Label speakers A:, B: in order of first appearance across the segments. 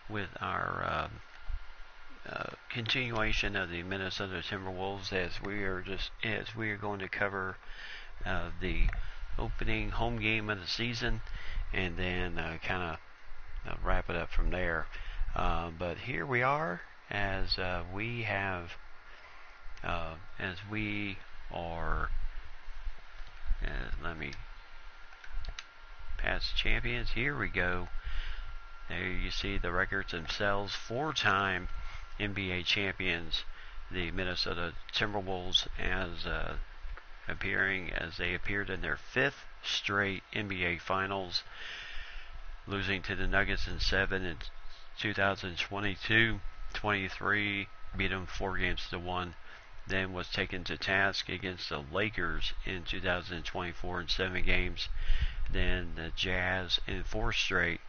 A: with our continuation of the Minnesota Timberwolves, as we are going to cover the opening home game of the season, and then kind of wrap it up from there. But here we are, as we are let me past champions. Here we go. There you see the records themselves. 4-time NBA champions, the Minnesota Timberwolves, as they appeared in their 5th straight NBA Finals, losing to the Nuggets in 7 in 2022. 23 beat them 4-1. Then was taken to task against the Lakers in 2024 in 7 games. Then the Jazz in 4 straight,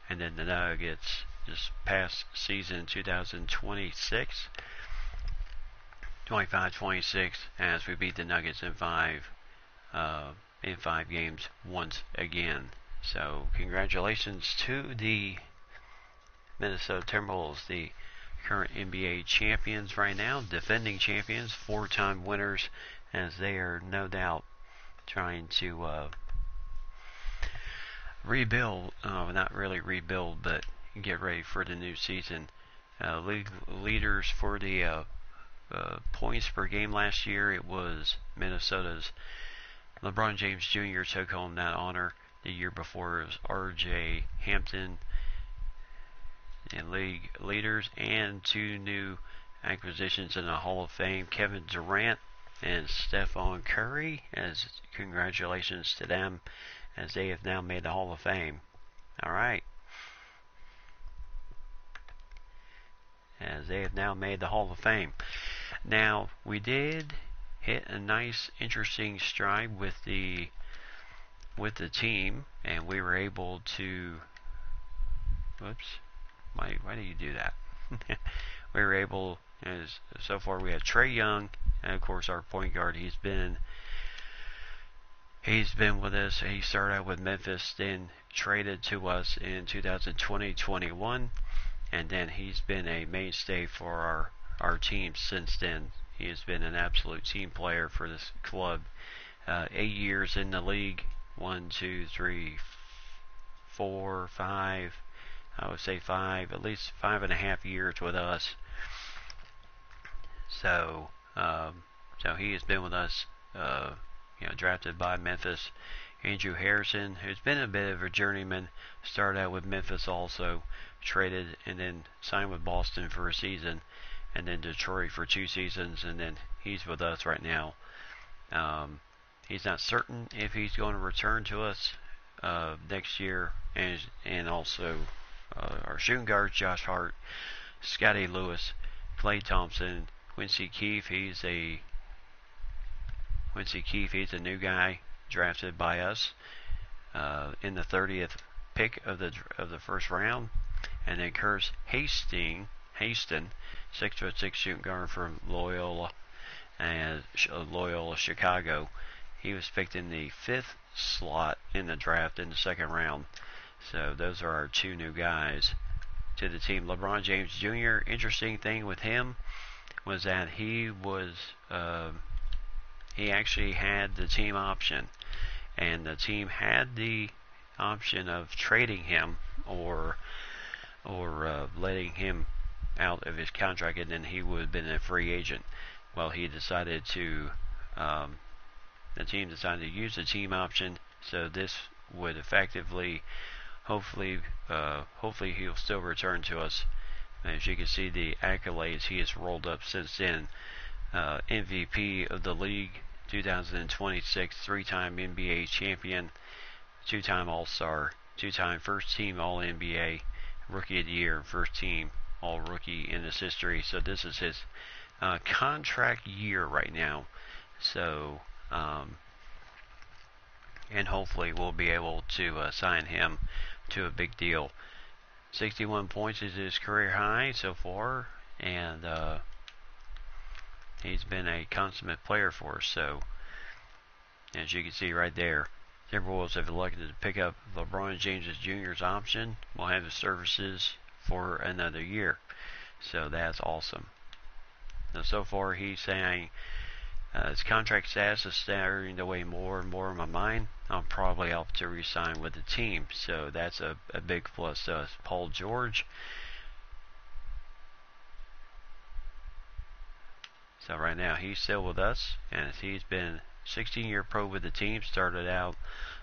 A: and then the Nuggets this past season 2026, 25-26, as we beat the Nuggets in 5 games once again. So congratulations to the Minnesota Timberwolves, the current NBA champions right now, defending champions, 4-time winners, as they are no doubt trying to rebuild, not really rebuild, but get ready for the new season. League leaders for the points per game last year, it was Minnesota's LeBron James Jr. took home that honor. The year before it was R.J. Hampton. And league leaders, and 2 new acquisitions in the Hall of Fame, Kevin Durant and Stephon Curry, as congratulations to them, as they have now made the Hall of Fame. Alright. As they have now made the Hall of Fame. Now, we did hit a nice, interesting stride with the team, and we were able to... Whoops. Why do you do that? We were able, so far we had Trae Young, and of course our point guard. He's been with us. He started out with Memphis, then traded to us in 2020-21, and then he's been a mainstay for our team since then. He has been an absolute team player for this club. 8 years in the league. 1, 2, 3, 4, 5. I would say 5, at least 5.5 years with us. So he has been with us, drafted by Memphis. Andrew Harrison, who's been a bit of a journeyman, started out with Memphis also, traded and then signed with Boston for a season, and then Detroit for 2 seasons, and then he's with us right now. He's not certain if he's going to return to us next year, and also our shooting guards, Josh Hart, Scotty Lewis, Klay Thompson, Quincy Keefe. He's a new guy drafted by us in the 30th pick of the first round, and then Curtis Haston, 6'6" shooting guard from Loyola Chicago. He was picked in the 5th slot in the draft in the 2nd round. So those are our 2 new guys to the team. LeBron James Jr., interesting thing with him was that he actually had the team option, and the team had the option of trading him or letting him out of his contract, and then he would have been a free agent. Well, he decided to the team decided to use the team option, so this would effectively, hopefully he'll still return to us. As you can see, the accolades he has rolled up since then. MVP of the league, 2026, 3-time NBA champion, 2-time All-Star, 2-time first-team All-NBA, Rookie of the Year, first-team All-Rookie in his history. So this is his contract year right now. So, and hopefully we'll be able to sign him to a big deal. 61 points is his career high so far, and he's been a consummate player for us. So, as you can see right there, Timberwolves have elected to pick up LeBron James Jr.'s option. We'll have his services for another year. So that's awesome. So far he's saying his contract status is starting to weigh more and more on my mind. I'm probably off to resign with the team. So that's a big plus to us. Paul George. So right now he's still with us, and he's been 16-year pro with the team. Started out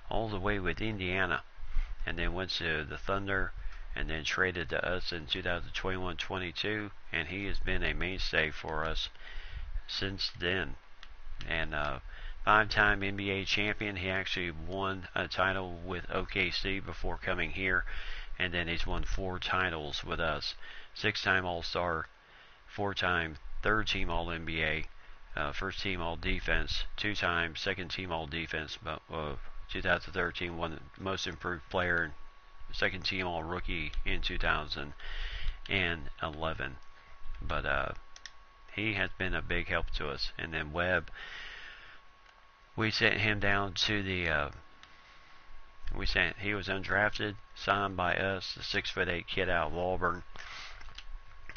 A: all the way with Indiana, and then went to the Thunder, and then traded to us in 2021-22, and he has been a mainstay for us since then. And 5-time NBA champion. He actually won a title with OKC before coming here, and then he's won 4 titles with us. 6-time All-Star, 4-time third-team All-NBA, first-team All-Defense, 2-time second-team All-Defense, but 2013 won Most Improved Player, second-team All-Rookie in 2011. But he has been a big help to us. And then Webb, we sent him down to the he was undrafted, signed by us, the 6'8" kid out of Auburn.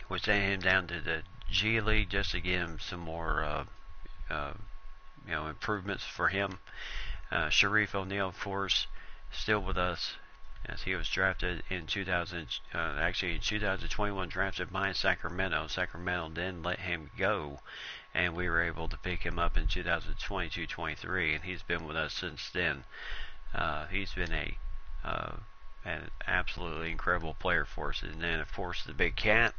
A: We sent him down to the G League just to give him some more improvements for him. Sharif O'Neal, of course, still with us, as he was drafted in 2021, drafted by Sacramento. Sacramento then let him go, and we were able to pick him up in 2022-23, and he's been with us since then. He's been an absolutely incredible player for us. And then, of course, the Big Cat.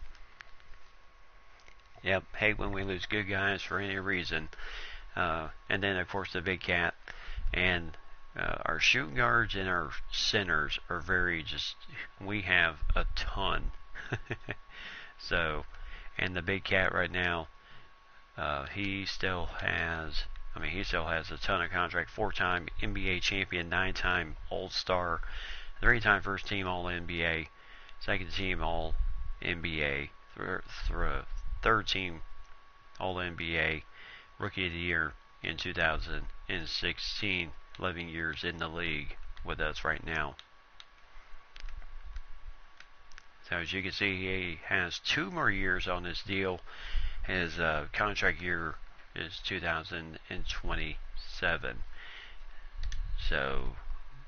A: Yep, hate when we lose good guys for any reason. And then, of course, the Big Cat. And our shooting guards and our centers are we have a ton. So, and the Big Cat right now, he still has a ton of contract. 4-time NBA champion, 9-time All-Star, 3-time first-team All-NBA, second-team All-NBA, third-team All-NBA, Rookie of the Year in 2016. 11 years in the league with us right now. So as you can see, he has 2 more years on this deal. His contract year is 2027. So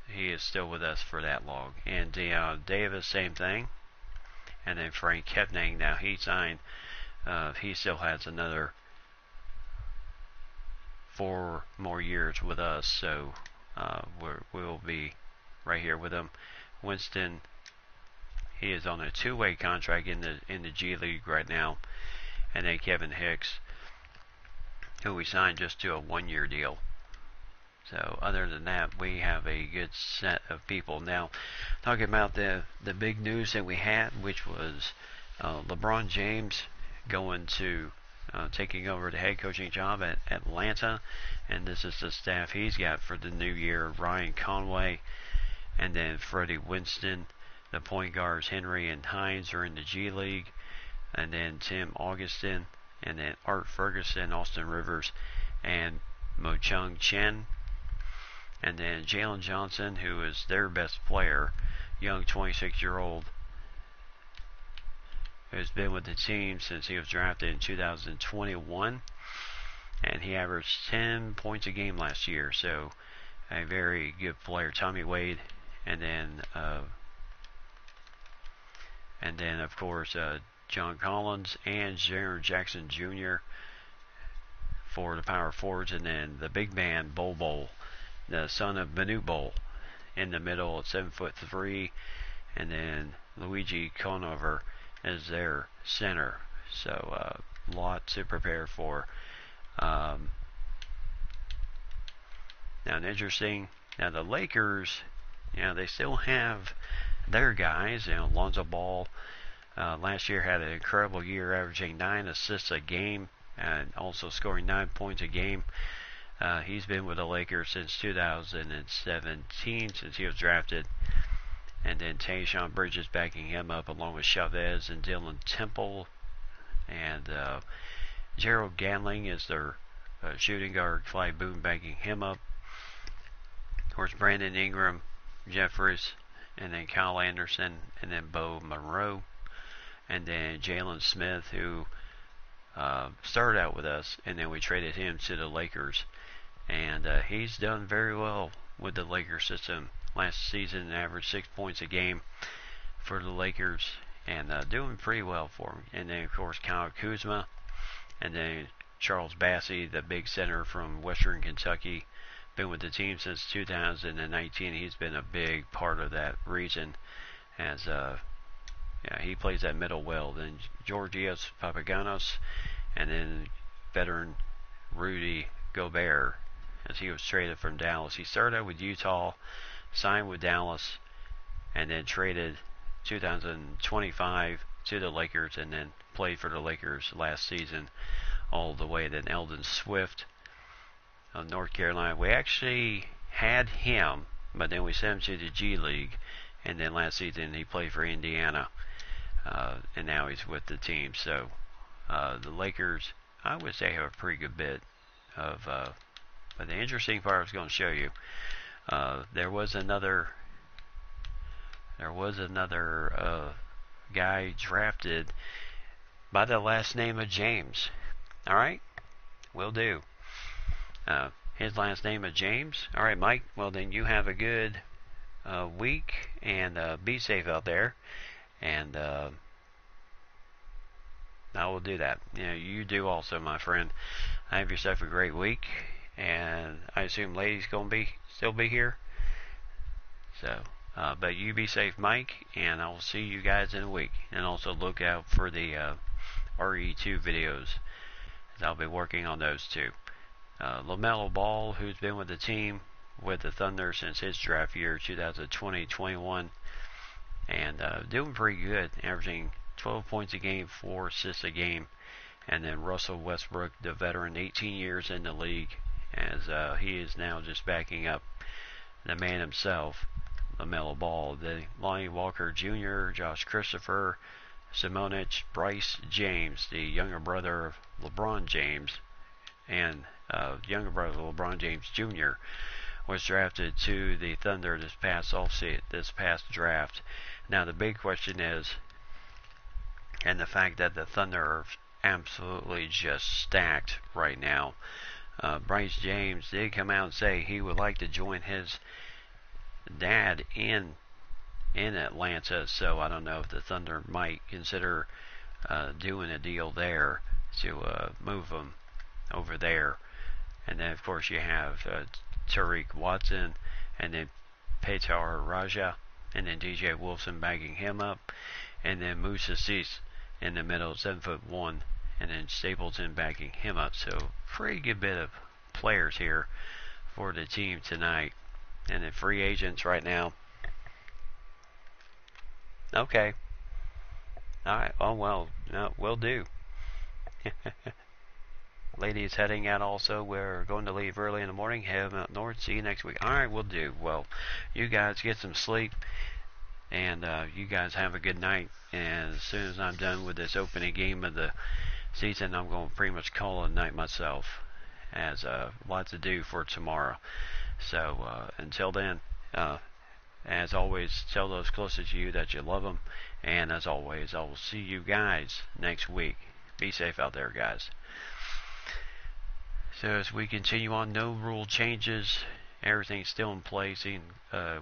A: he is still with us for that long. And Deion Davis, same thing. And then Frank Kepnang, now he signed. He still has another 4 more years with us, so we'll be right here with him. Winston, he is on a 2-way contract in the G League right now, and then Kevin Hicks, who we signed just to a 1-year deal. So other than that, we have a good set of people. Now, talking about the big news that we had, which was LeBron James going to taking over the head coaching job at Atlanta, and this is the staff he's got for the new year. Ryan Conway, and then Freddie Winston. The point guards Henry and Hines are in the G League, and then Tim Augustin, and then Art Ferguson, Austin Rivers, and Mo Chung Chen, and then Jalen Johnson, who is their best player, young 26-year-old, who's been with the team since he was drafted in 2021, and he averaged 10 points a game last year, so a very good player. Tommy Wade, and then of course John Collins and Jaren Jackson Jr. for the power forwards, and then the big man Bol, the son of Manute Bol, in the middle at 7'3", and then Luigi Conover as their center. So a lot to prepare for. Now, the Lakers, they still have their guys. Lonzo Ball last year had an incredible year, averaging 9 assists a game and also scoring 9 points a game. He's been with the Lakers since 2017, since he was drafted. And then Tayshaun Bridges backing him up, along with Chavez and Dylan Temple. And Gerald Ganling is their shooting guard. Clyde Boone backing him up. Of course, Brandon Ingram, Jeffries, and then Kyle Anderson, and then Bo Monroe. and then Jalen Smith, who started out with us, and then we traded him to the Lakers, and he's done very well with the Lakers system. Last season, averaged 6 points a game for the Lakers, and doing pretty well for him. And then, of course, Kyle Kuzma, and then Charles Bassey, the big center from Western Kentucky, been with the team since 2019. He's been a big part of that region, as he plays that middle well. Then Georgios Papaganos, and then veteran Rudy Gobert, as he was traded from Dallas. He started out with Utah, signed with Dallas, and then traded 2025 to the Lakers, and then played for the Lakers last season all the way. Then Eldon Swift of North Carolina. We actually had him, but then we sent him to the G League, and then last season he played for Indiana, and now he's with the team. So the Lakers, I would say, have a pretty good bit of, but the interesting part I was going to show you, there was another guy drafted by the last name of James. Alright? Will do. His last name is James. Alright, Mike. Well, then you have a good week, and be safe out there. And I will do that. You do also, my friend. Have yourself a great week. And I assume Lady's going to still be here. So, but you be safe, Mike, and I'll see you guys in a week. And also look out for the RE2 videos, as I'll be working on those too. LaMelo Ball, who's been with the team, with the Thunder since his draft year, 2020-21, and doing pretty good, averaging 12 points a game, 4 assists a game. And then Russell Westbrook, the veteran, 18 years in the league, as he is now just backing up the man himself, LaMelo Ball. The Lonnie Walker Jr., Josh Christopher, Simonich, Bryce James, the younger brother of LeBron James, and younger brother of LeBron James Jr., was drafted to the Thunder this past draft. Now the big question is, and the fact that the Thunder are absolutely just stacked right now. Bryce James did come out and say he would like to join his dad in Atlanta, so I don't know if the Thunder might consider doing a deal there to move him over there. And then, of course, you have Tariq Watson, and then Petar Raja, and then DJ Wilson backing him up, and then Moussa Cisse in the middle, 7'1", and then Stapleton backing him up. So pretty good bit of players here for the team tonight. And then free agents right now. Okay. Alright, oh well, no, will do. Ladies heading out also. We're going to leave early in the morning, head up north. See you next week. Alright, will do. Well, you guys get some sleep, and you guys have a good night. And as soon as I'm done with this opening game of the season, I'm going to pretty much call it a night myself, as lots to do for tomorrow. So until then, as always, tell those closest to you that you love them. And as always, I will see you guys next week. Be safe out there, guys. So as we continue on, no rule changes. Everything's still in place.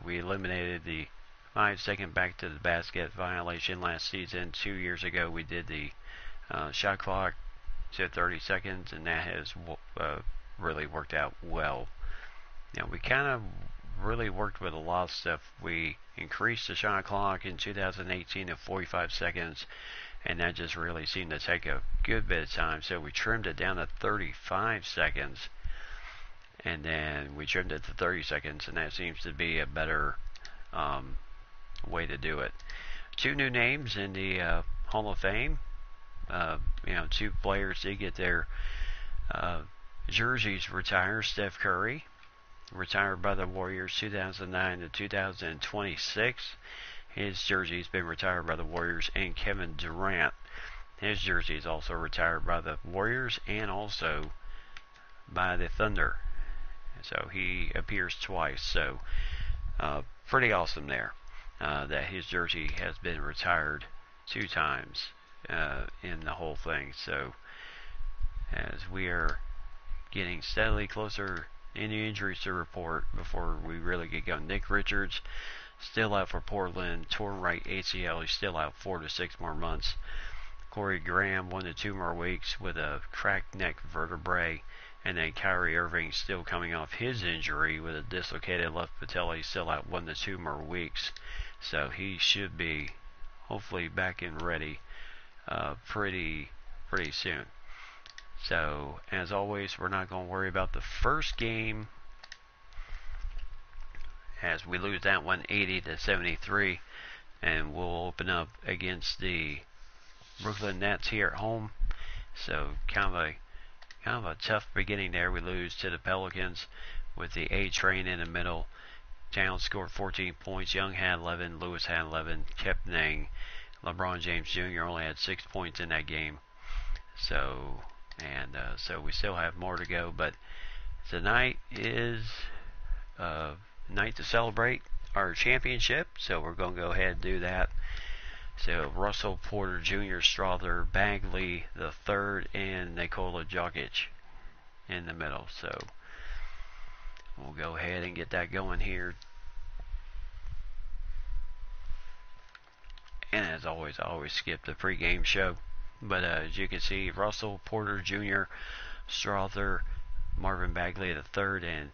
A: We eliminated the 5-second back to the basket violation last season. 2 years ago, we did the shot clock to 30 seconds, and that has really worked out well. We kind of really worked with a lot of stuff. We increased the shot clock in 2018 to 45 seconds, and that just really seemed to take a good bit of time. So we trimmed it down to 35 seconds, and then we trimmed it to 30 seconds, and that seems to be a better way to do it. 2 new names in the Hall of Fame. 2 players did get their jerseys retired. Steph Curry, retired by the Warriors 2009 to 2026. His jersey's been retired by the Warriors. And Kevin Durant, his jersey is also retired by the Warriors and also by the Thunder. So he appears twice. So pretty awesome there, that his jersey has been retired 2 times in the whole thing. So as we are getting steadily closer, any injuries to report before we really get going. Nick Richards still out for Portland, torn right ACL. He's still out 4 to 6 more months. Corey Graham 1 to 2 more weeks with a cracked neck vertebrae. And then Kyrie Irving still coming off his injury with a dislocated left patella. He's still out 1 to 2 more weeks. So he should be hopefully back and ready pretty soon. So as always, we're not going to worry about the first game as we lose that one 80 to 73, and we'll open up against the Brooklyn Nets here at home. So kind of a tough beginning there. We lose to the Pelicans with the A train in the middle. Towns scored 14 points. Young had 11. Lewis had 11. Kepning. LeBron James Jr. only had 6 points in that game. So we still have more to go. But tonight is a night to celebrate our championship. So we're going to go ahead and do that. So Russell Porter Jr., Strother, Bagley the third, and Nikola Jokic in the middle. So we'll go ahead and get that going here. And as always, I always skip the pregame show. But as you can see, Russell Porter Jr., Strother, Marvin Bagley the third, and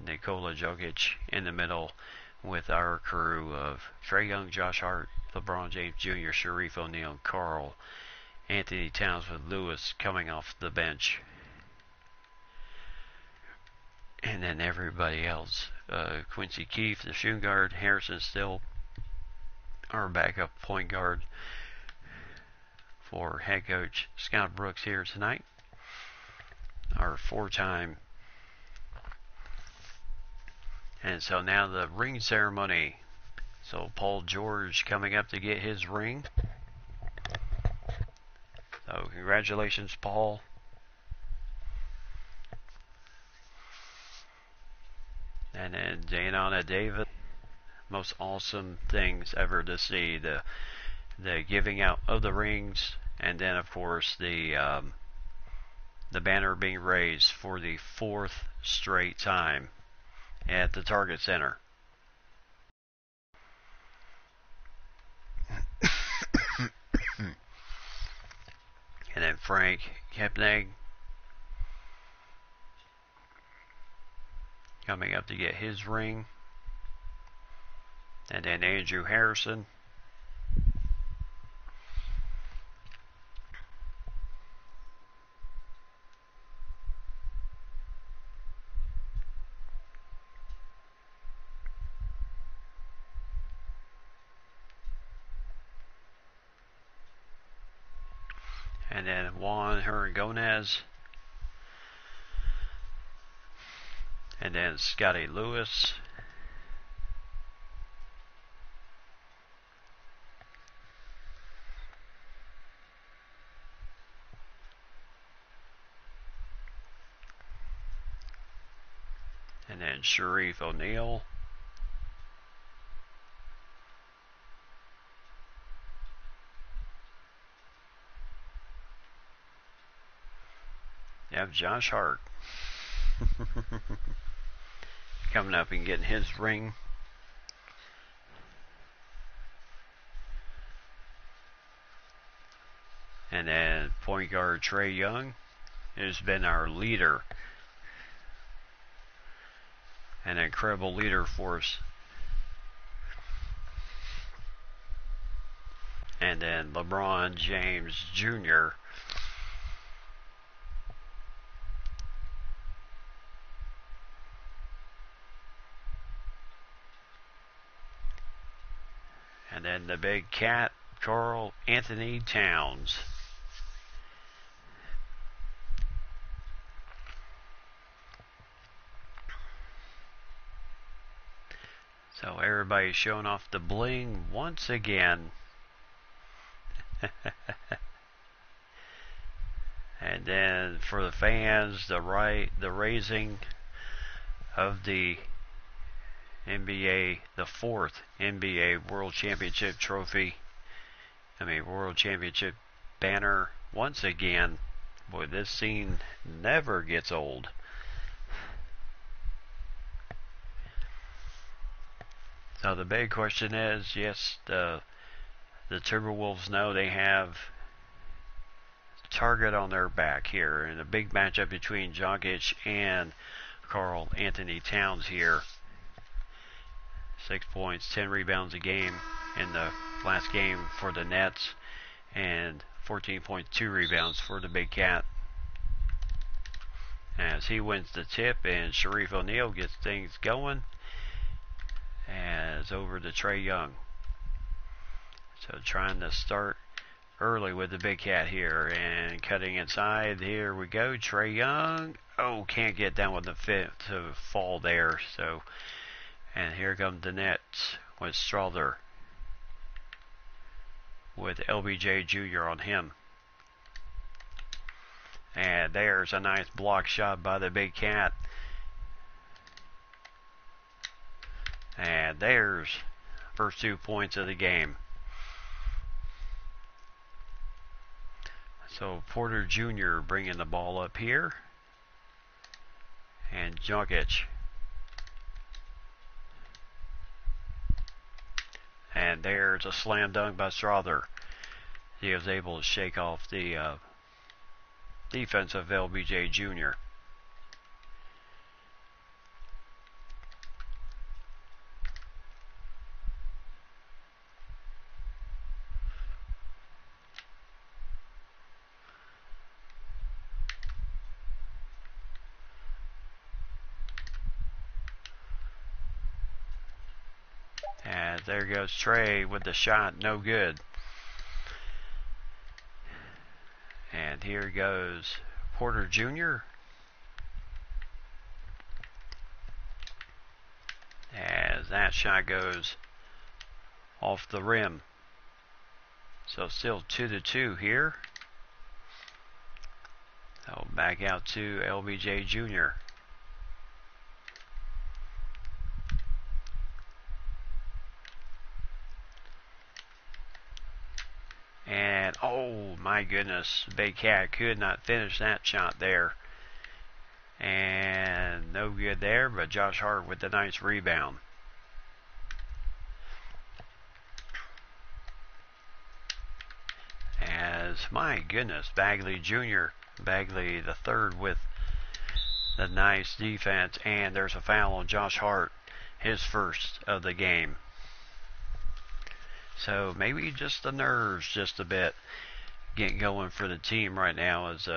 A: Nikola Jokic in the middle with our crew of Trae Young, Josh Hart, LeBron James Jr., Shareef O'Neal, and Karl Anthony Towns with Lewis coming off the bench. And then everybody else. Quincy Keith, the shooting guard. Harrison Still, our backup point guard for head coach Scott Brooks here tonight. Our 4-time. And so now the ring ceremony. So Paul George coming up to get his ring. So congratulations, Paul. And then Dayanna Davis. Most awesome things ever to see. The giving out of the rings, and then of course the banner being raised for the 4th straight time at the Target Center. And then Frank Kepning coming up to get his ring. And then Andrew Harrison. And then Juan Hernagonez. And then Scotty Lewis. And then Shareef O'Neal. You have Josh Hart coming up and getting his ring. And then point guard Trae Young has been our leader. An incredible leader for us. And then LeBron James Jr. And then the big cat, Karl Anthony Towns. So everybody's showing off the bling once again. And then for the fans, the raising of the NBA, the 4th NBA World Championship trophy World Championship banner once again. Boy, this scene never gets old. So the big question is, yes, the Timberwolves know they have target on their back here in a big matchup between Jokic and Karl Anthony Towns here. 6 points, 10 rebounds a game in the last game for the Nets, and 14.2 rebounds for the Big Cat. As he wins the tip and Sharif O'Neal gets things going, as over to Trae Young. So trying to start early with the Big Cat here and cutting inside. Here we go, Trae Young. Oh, can't get down with the fit to fall there. So, and here comes the Nets with Strother with LBJ Jr. on him. And there's a nice block shot by the Big Cat. And there's first 2 points of the game. So Porter Jr. bringing the ball up here. And Jokic. And there's a slam dunk by Strother. He was able to shake off the defense of LBJ Jr. And there goes Trae with the shot, no good. And here goes Porter Jr. as that shot goes off the rim. So still 2-2 here. So back out to LBJ Jr. And oh my goodness, Big Cat could not finish that shot there. And no good there, but Josh Hart with the nice rebound. As my goodness, Bagley Jr., Bagley the third with the nice defense, and there's a foul on Josh Hart, his first of the game. So maybe just the nerves just a bit getting going for the team right now as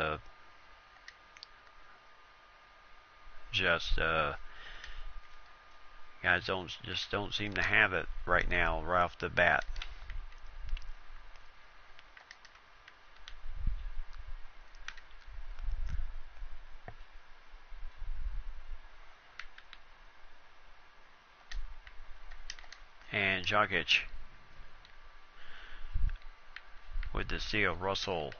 A: guys don't seem to have it right now right off the bat. And Jokic with the steal. Russell.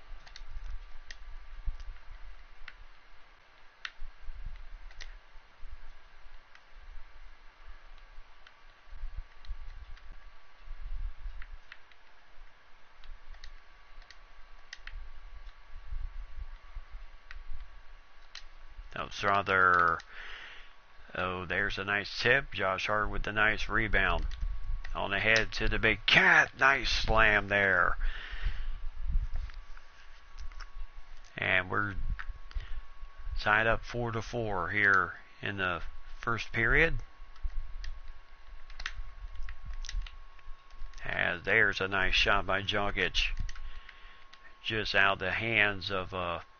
A: Oh, Strother. Oh, there's a nice tip. Josh Hart with the nice rebound. On ahead to the Big Cat. Nice slam there. And we're tied up 4-4 here in the first period. As there's a nice shot by Jokic. Just out of the hands of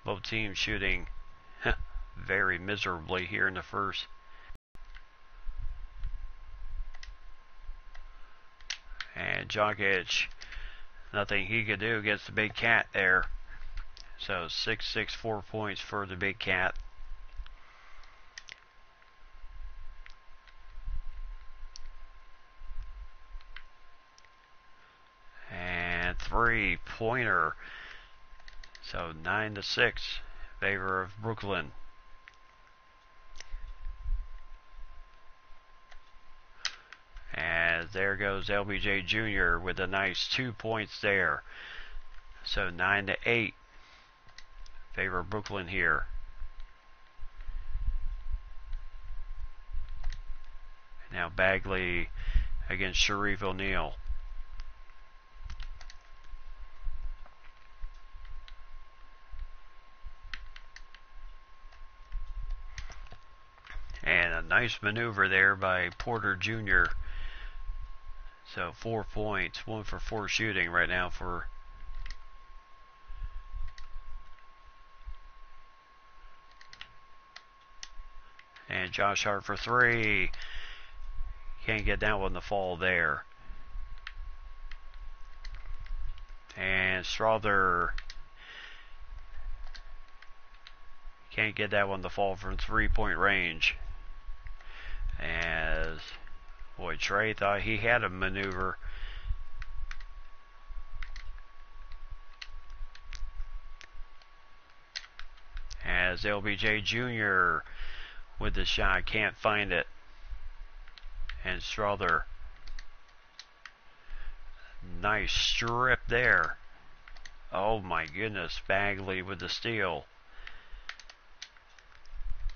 A: both teams shooting very miserably here in the first. And Jokic, nothing he could do against the Big Cat there. So 6-6, 4 points for the Big Cat. And 3-pointer. So 9-6 in favor of Brooklyn. And As there goes LBJ Jr. with a nice 2 points there. So 9-8. Favor Brooklyn here. Now Bagley against Sharif O'Neal. And a nice maneuver there by Porter Jr. So 4 points, 1 for 4 shooting right now for and Josh Hart for 3. Can't get that one to fall there. And Strother can't get that one to fall from 3-point range. As boy, Trey thought he had a maneuver. As LBJ Jr. with the shot, can't find it. And Strother, nice strip there. Oh my goodness, Bagley with the steal.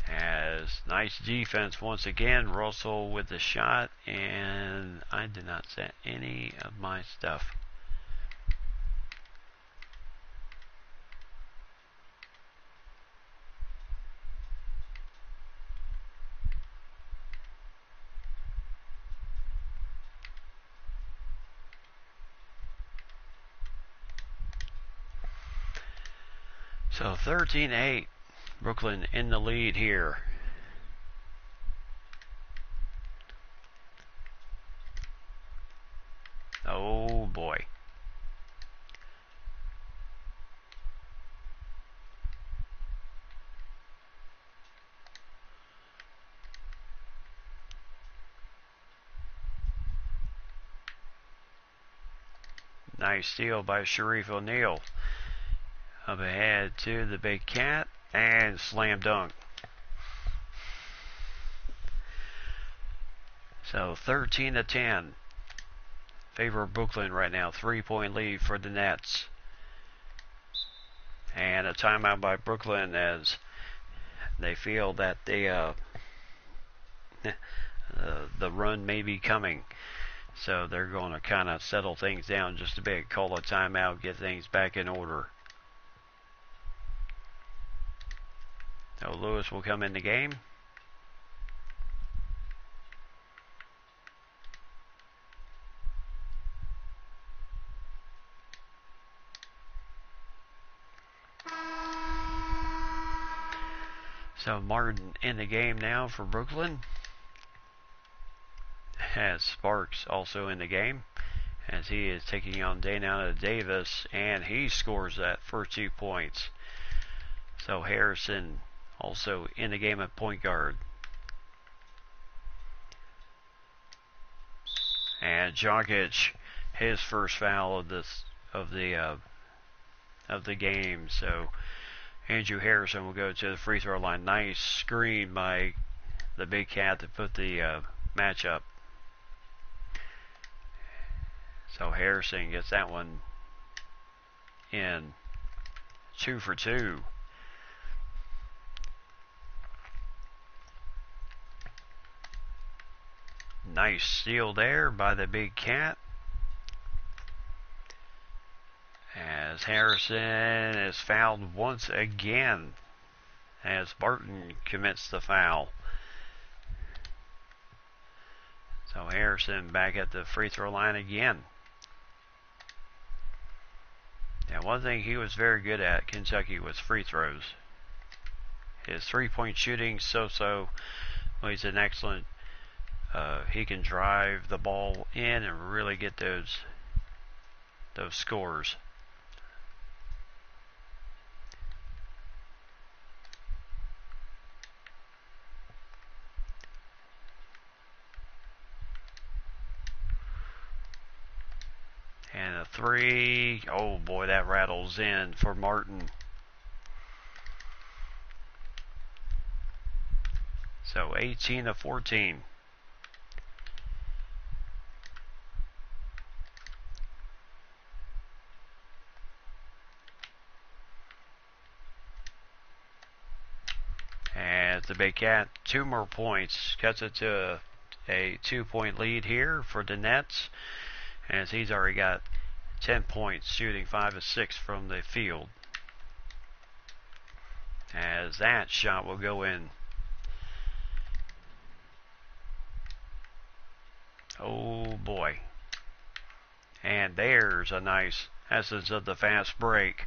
A: As nice defense once again. Russell with the shot, and I did not set any of my stuff. So 13-8. Brooklyn in the lead here. Oh boy. Nice steal by Sharif O'Neal. Up ahead to the big cat. And slam dunk. So 13-10. Favor Brooklyn right now. 3-point lead for the Nets. And a timeout by Brooklyn as they feel that the run may be coming. So they're going to kind of settle things down just a bit. Call a timeout. Get things back in order. So Lewis will come in the game. So Martin in the game now for Brooklyn. Has Sparks also in the game as he is taking on Daynana Davis, and he scores that first 2 points. So Harrison also in the game at point guard. And Jokic, his first foul of the game. So Andrew Harrison will go to the free throw line. Nice screen by the big cat to put the match up. So Harrison gets that one in. 2 for 2. Nice steal there by the big cat. As Harrison is fouled once again as Barton commits the foul. So Harrison back at the free throw line again. Now one thing he was very good at, Kentucky, was free throws. His 3-point shooting so-so. Well, he's an excellent he can drive the ball in and really get those scores. And a 3. Oh boy, that rattles in for Martin. So 18-14. As the Big Cat, 2 more points, cuts it to a 2-point lead here for the Nets, as he's already got 10 points, shooting 5 of 6 from the field. As that shot will go in. Oh boy. And there's a nice essence of the fast break.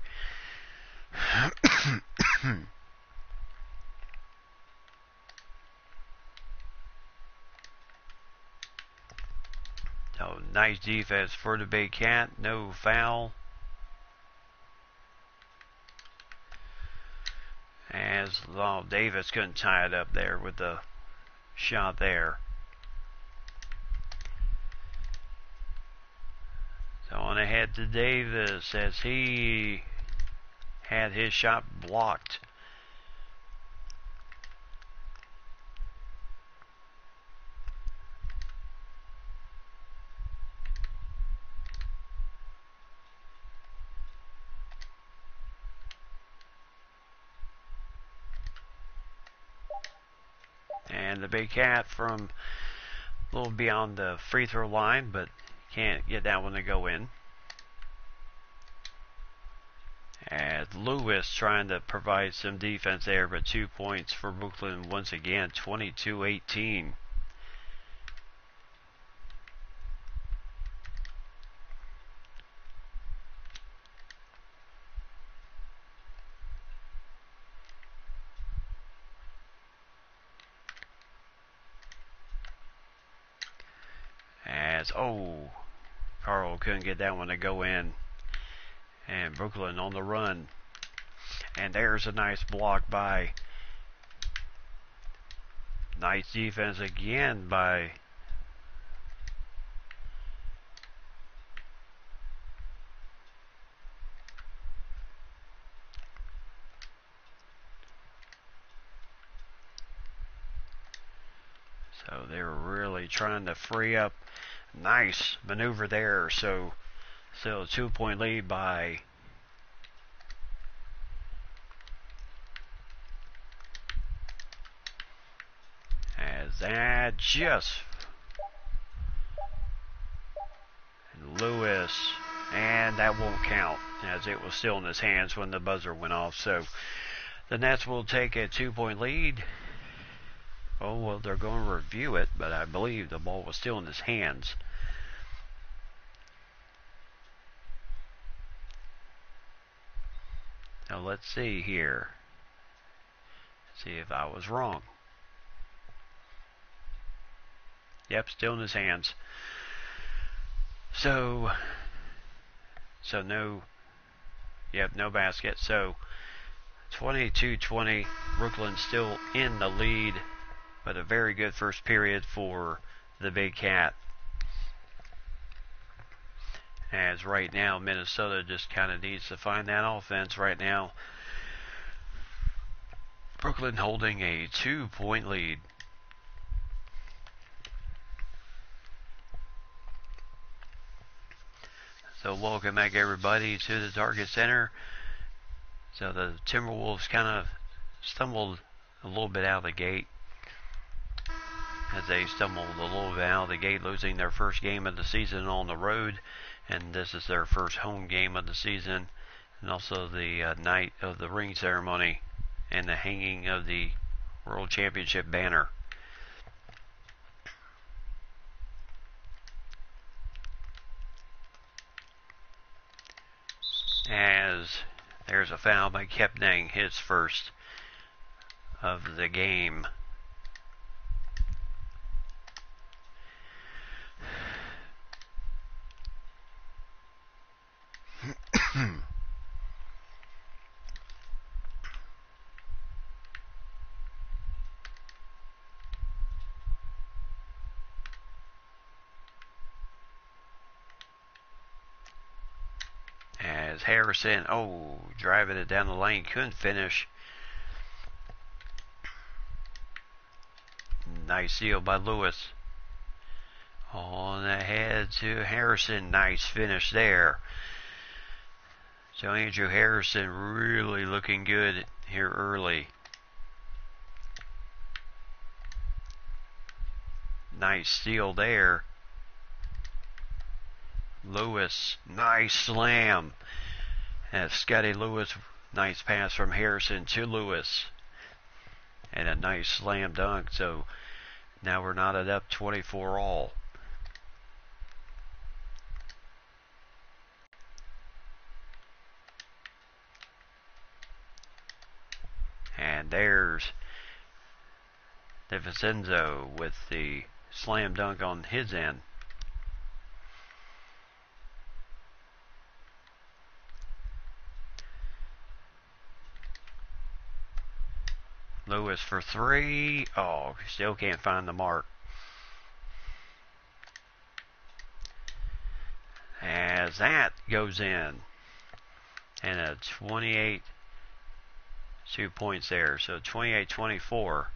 A: So nice defense for the Big Cat. No foul. As Davis couldn't tie it up there with the shot there. So on ahead to Davis as he had his shot blocked. And the Big Cat from a little beyond the free throw line, but can't get that one to go in. As Lewis trying to provide some defense there, but 2 points for Brooklyn once again, 22-18. Carl couldn't get that one to go in. And Brooklyn on the run. And there's a nice block by. Nice defense again by. So they were really trying to free up. Nice maneuver there. So still a 2-point lead by as that just Lewis, and that won't count as it was still in his hands when the buzzer went off. So the Nets will take a 2-point lead. Oh, well, they're going to review it, but I believe the ball was still in his hands. Now let's see here. See if I was wrong. Yep, still in his hands. So no, no basket. So 22-20, Brooklyn still in the lead, but a very good first period for the Big Cat. As right now, Minnesota just kind of needs to find that offense right now. Brooklyn holding a 2-point lead. So welcome back everybody to the Target Center. So the Timberwolves kind of stumbled a little bit out of the gate. As they stumbled a little bit out of the gate, losing their first game of the season on the road. And this is their first home game of the season. And also the night of the ring ceremony and the hanging of the World Championship banner. As there's a foul by Kepnang, his first of the game. As Harrison, driving it down the lane, couldn't finish. Nice steal by Lewis. On ahead to Harrison, nice finish there. So Andrew Harrison really looking good here early. Nice steal there. Lewis, nice slam. And Scotty Lewis, nice pass from Harrison to Lewis. And a nice slam dunk. So now we're knotted up 24 all. And there's DeVincenzo with the slam dunk on his end. Lewis for three. Oh, still can't find the mark. As that goes in. And a 28, 2 points there. So 28-24.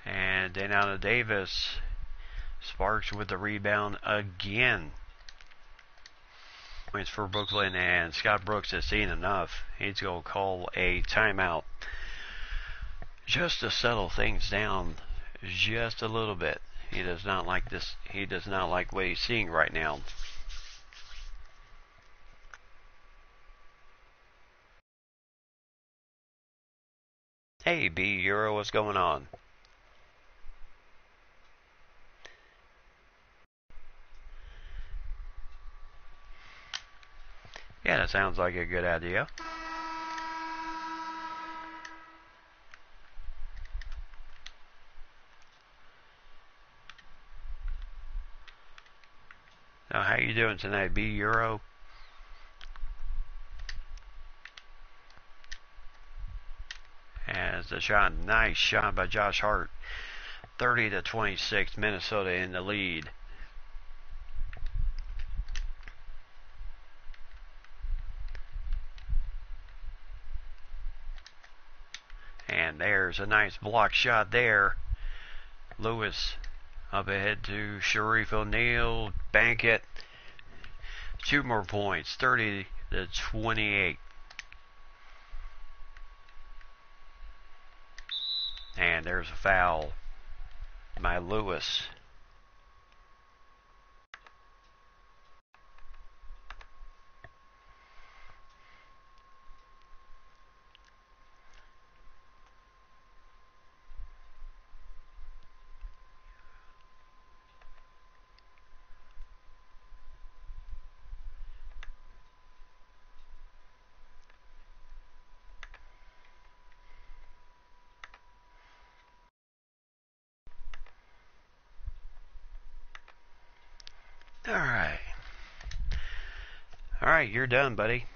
A: And then out of Davis. Sparks with the rebound again. Points for Brooklyn, and Scott Brooks has seen enough. He's going to call a timeout just to settle things down just a little bit. He does not like this. He does not like what he's seeing right now. Hey, B Euro, what's going on? Yeah, that sounds like a good idea. Now, how you doing tonight, B Euro? As the shot, nice shot by Josh Hart. 30-26, Minnesota in the lead. And there's a nice block shot there. Lewis up ahead to Sharif O'Neal. Bank it. 2 more points. 30-28. And there's a foul by Lewis. Alright, you're done, buddy.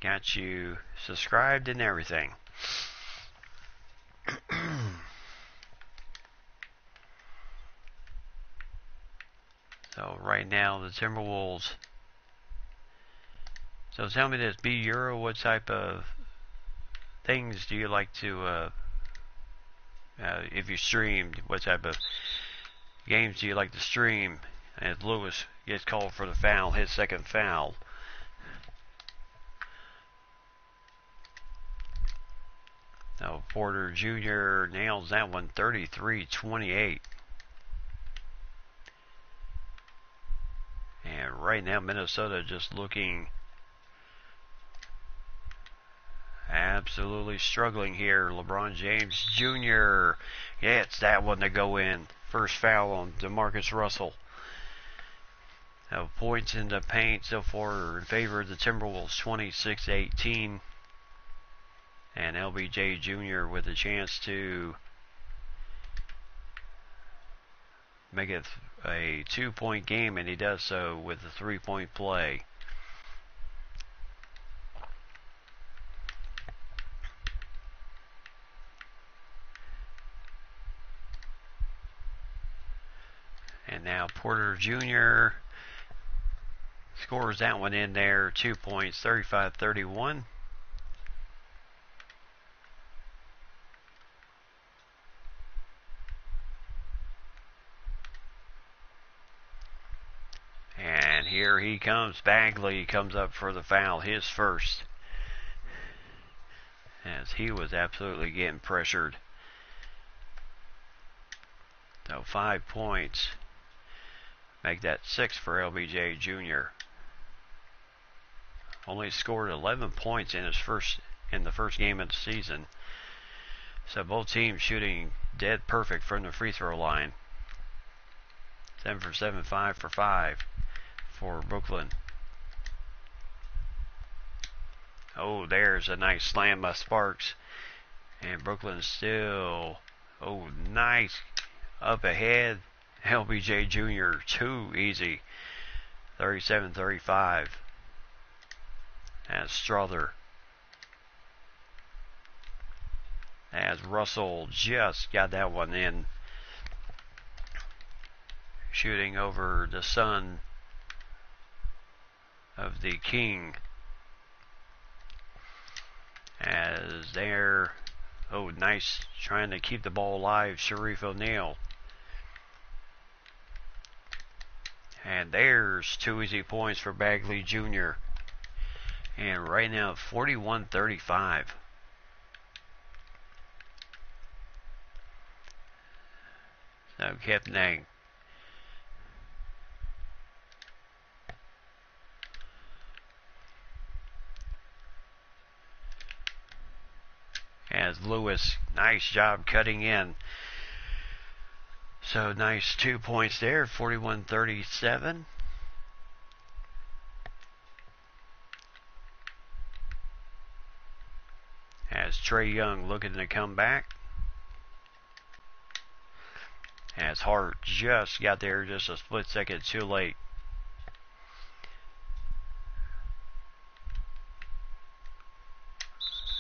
A: Got you subscribed and everything. So right now the Timberwolves. So tell me this, B Euro, what type of things do you like to, if you streamed, what type of games do you like to stream? As Lewis gets called for the foul, his second foul. Now Porter Jr. nails that one, 33-28. And right now Minnesota just looking absolutely struggling here. LeBron James Jr. Yeah, it's that one to go in. First foul on DeMarcus Russell. Now points in the paint so far in favor of the Timberwolves, 26-18. And LBJ Jr. with a chance to make it a 2-point game, and he does so with a 3-point play. And now Porter Jr. scores that one in there, 2 points, 35-31. here he comes. Bagley comes up for the foul, his first. As he was absolutely getting pressured. So 5 points. Make that 6 for LBJ Jr. Only scored 11 points in the first game of the season. So both teams shooting dead perfect from the free throw line. 7 for 7, 5 for 5 for Brooklyn. Oh, there's a nice slam by Sparks. And Brooklyn still, nice up ahead. LBJ Jr. too easy. 37-35. As Strother. As Russell just got that one in. Shooting over the son of the king. As there, nice, trying to keep the ball alive, Sharif O'Neal. And there's 2 easy points for Bagley Jr. And right now, 41-35. So Kepnang. As Lewis, nice job cutting in. So nice 2 points there, 41-37. As Trae Young looking to come back. As Hart just got there just a split second too late.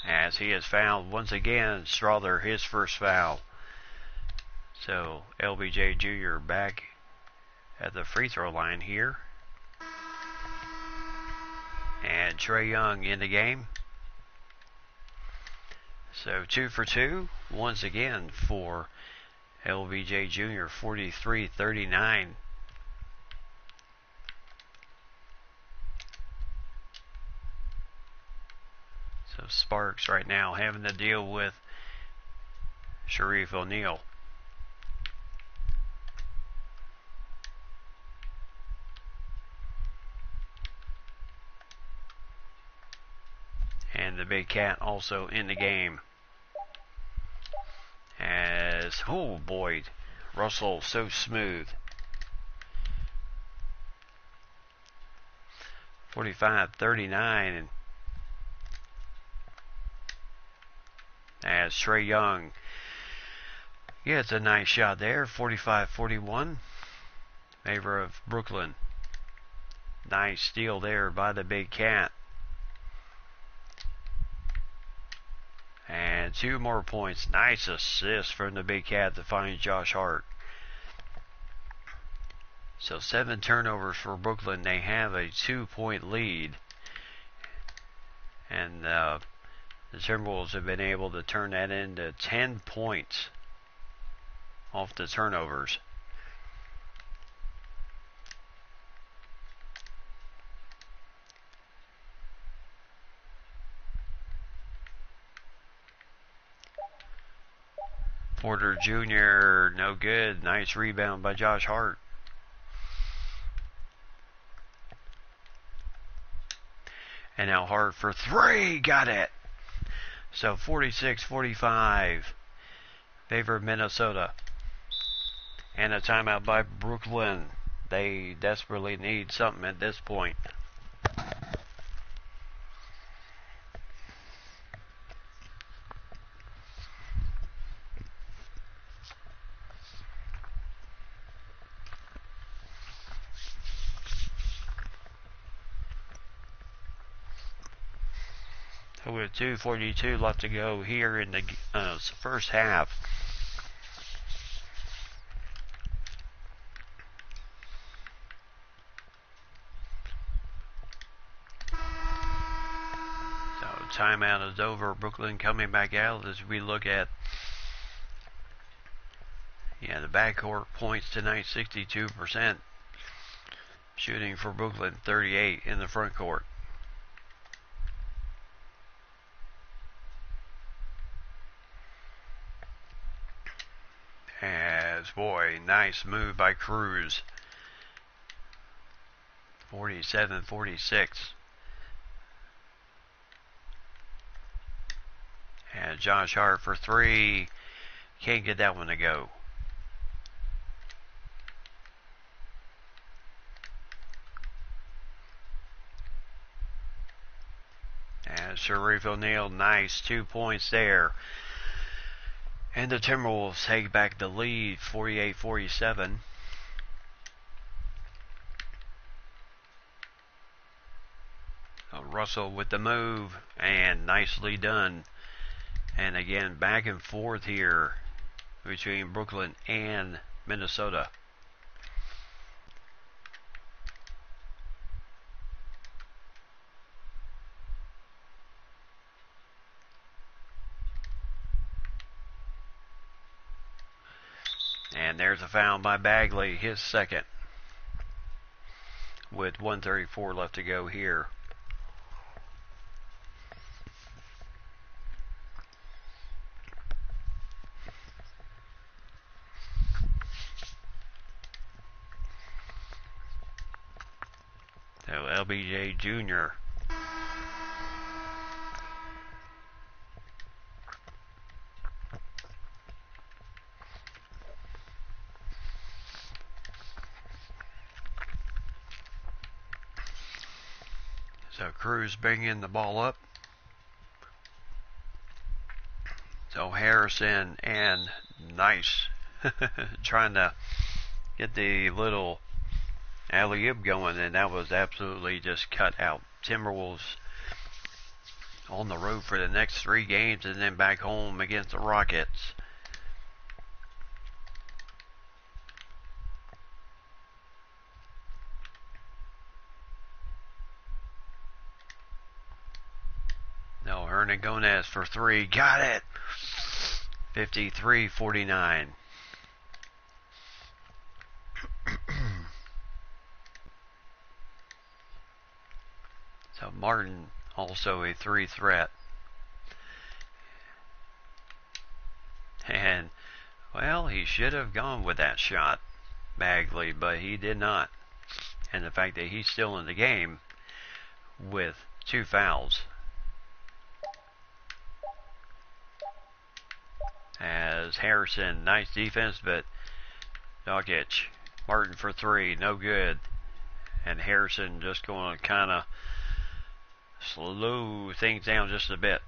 A: As he has fouled once again, Strother, his first foul. So LBJ Jr. back at the free throw line here. And Trae Young in the game. So 2 for 2 once again for LBJ Jr. 43-39. So Sparks right now having to deal with Sharif O'Neal. And the Big Cat also in the game. As, oh boy, Russell so smooth. 45-39. As Trae Young gets a nice shot there, 45-41. Favor of Brooklyn. Nice steal there by the Big Cat. And 2 more points. Nice assist from the Big Cat to find Josh Hart. So 7 turnovers for Brooklyn. They have a 2-point lead. And the Timberwolves have been able to turn that into 10 points off the turnovers. Porter Jr. no good. Nice rebound by Josh Hart. And now Hart for 3. Got it. So 46-45. Favor of Minnesota. And a timeout by Brooklyn. They desperately need something at this point. With 2:42 left to go here in the first half. So timeout is over. Brooklyn coming back out as we look at the backcourt points tonight, 62%. shooting for Brooklyn, 38 in the front court. As, boy, nice move by Cruz. 47-46. And Josh Hart for three. Can't get that one to go. And Sharif O'Neal, nice 2 points there. And the Timberwolves take back the lead, 48-47. Russell with the move, and nicely done. And again, back and forth here between Brooklyn and Minnesota. And there's a foul by Bagley, his second, with 1:34 left to go here. So LBJ Jr. So Cruz bringing the ball up. So Harrison, and nice. Trying to get the little alley-oop going, and that was absolutely just cut out. Timberwolves on the road for the next 3 games and then back home against the Rockets. No, Hernangomez for 3. Got it! 53-49. So Martin also a 3 threat. And, well, he should have gone with that shot, Bagley, but he did not. And the fact that he's still in the game with 2 fouls. As Harrison, nice defense, but Dogic, Martin for 3, no good. And Harrison just going to kind of slow things down just a bit.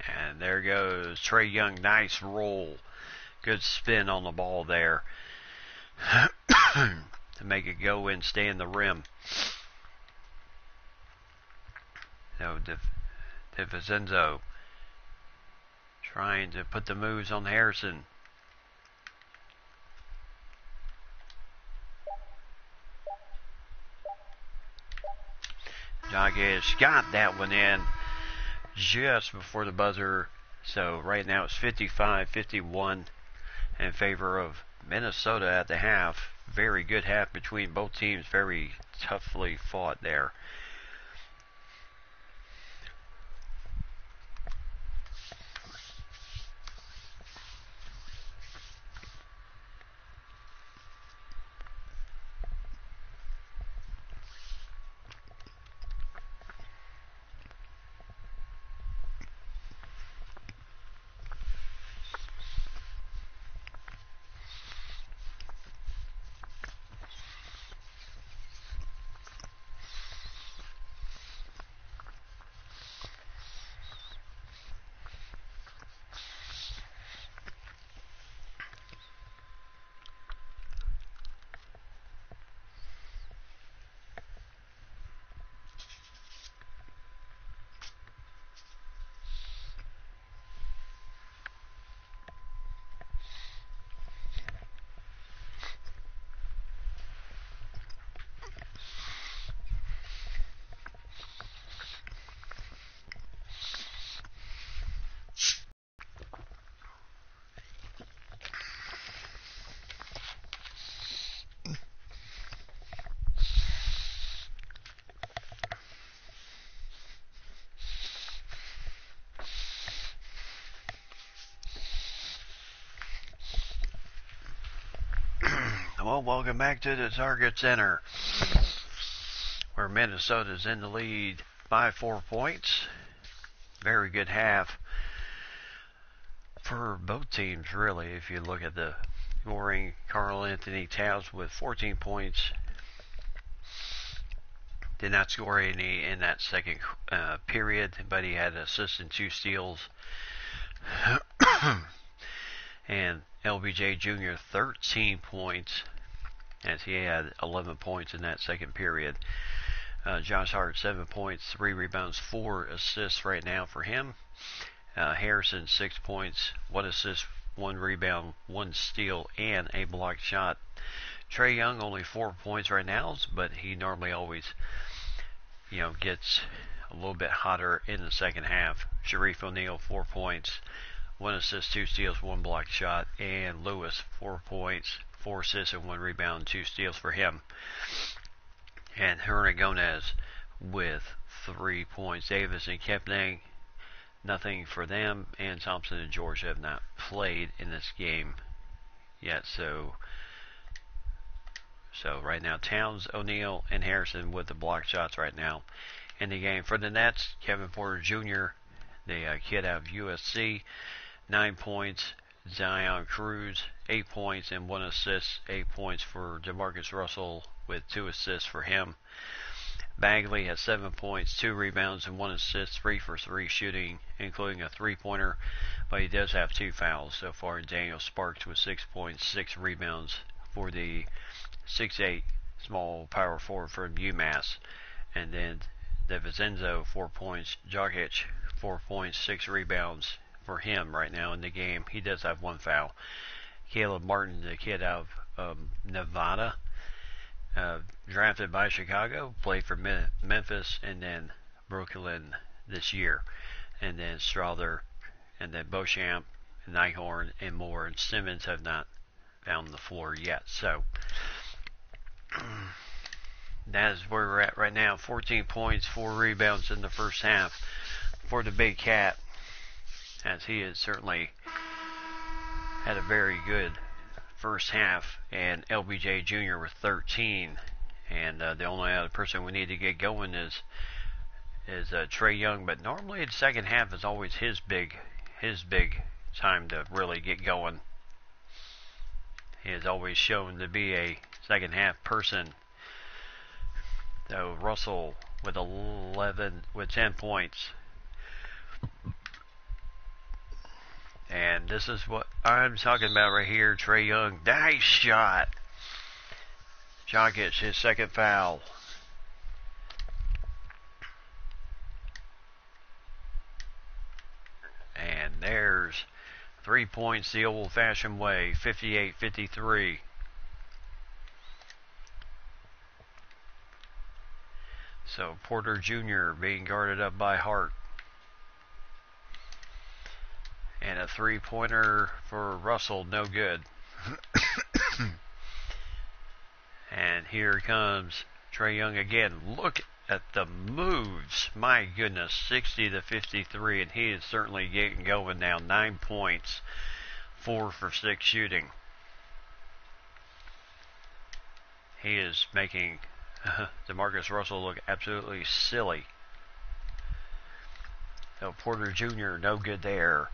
A: And there goes Trae Young, nice roll. Good spin on the ball there to make it go and stay in the rim. So DiVincenzo trying to put the moves on Harrison. Dogic got that one in just before the buzzer. So right now it's 55-51 in favor of Minnesota at the half. Very good half between both teams. Very toughly fought there. Well, welcome back to the Target Center, where Minnesota's in the lead by 4 points. Very good half for both teams, really. If you look at the scoring, Karl Anthony Towns with 14 points. Did not score any in that second period, but he had an assist and 2 steals. And LBJ Jr. 13 points, as he had 11 points in that second period. Josh Hart 7 points, 3 rebounds, 4 assists right now for him. Harrison 6 points, 1 assist, 1 rebound, 1 steal, and a blocked shot. Trae Young only 4 points right now, but he normally always, gets a little bit hotter in the second half. Sharif O'Neal 4 points, 1 assist, 2 steals, 1 blocked shot, and Lewis 4 points, 4 assists, and 1 rebound, 2 steals for him. And Hernangomez with 3 points. Davis and Kepning, nothing for them, and Thompson and George have not played in this game yet. So right now, Towns, O'Neal, and Harrison with the blocked shots right now in the game. For the Nets, Kevin Porter Jr., the kid out of USC, 9 points. Zion Cruz, 8 points and 1 assist. 8 points for DeMarcus Russell with 2 assists for him. Bagley has 7 points, 2 rebounds, and 1 assist, 3 for 3 shooting, including a 3-pointer, but he does have 2 fouls so far. Daniel Sparks with 6 points, 6 rebounds for the 6'8" small power forward from UMass. And then DiVincenzo, 4 points. Jokic, 4 points, 6 rebounds for him right now in the game. He does have 1 foul. Caleb Martin, the kid out of Nevada, drafted by Chicago, played for Memphis and then Brooklyn this year. And then Strother, and then Beauchamp, and Nighthorn, and Moore, and Simmons have not found the floor yet. So that is where we're at right now. 14 points, 4 rebounds in the first half for the Big Cat, as he has certainly had a very good first half. And LBJ Jr. with 13. And the only other person we need to get going is Trae Young. But normally the second half is always his big time to really get going. He has always shown to be a second half person. So Russell with 10 points. And this is what I'm talking about right here. Trae Young, nice shot. Jokic, his second foul. And there's 3 points the old-fashioned way, 58-53. So Porter Jr. being guarded up by Hart. And a 3-pointer for Russell, no good. And here comes Trae Young again. Look at the moves. My goodness, 60-53, and he is certainly getting going now. 9 points, 4 for 6 shooting. He is making DeMarcus Russell look absolutely silly. So Porter Jr., no good there.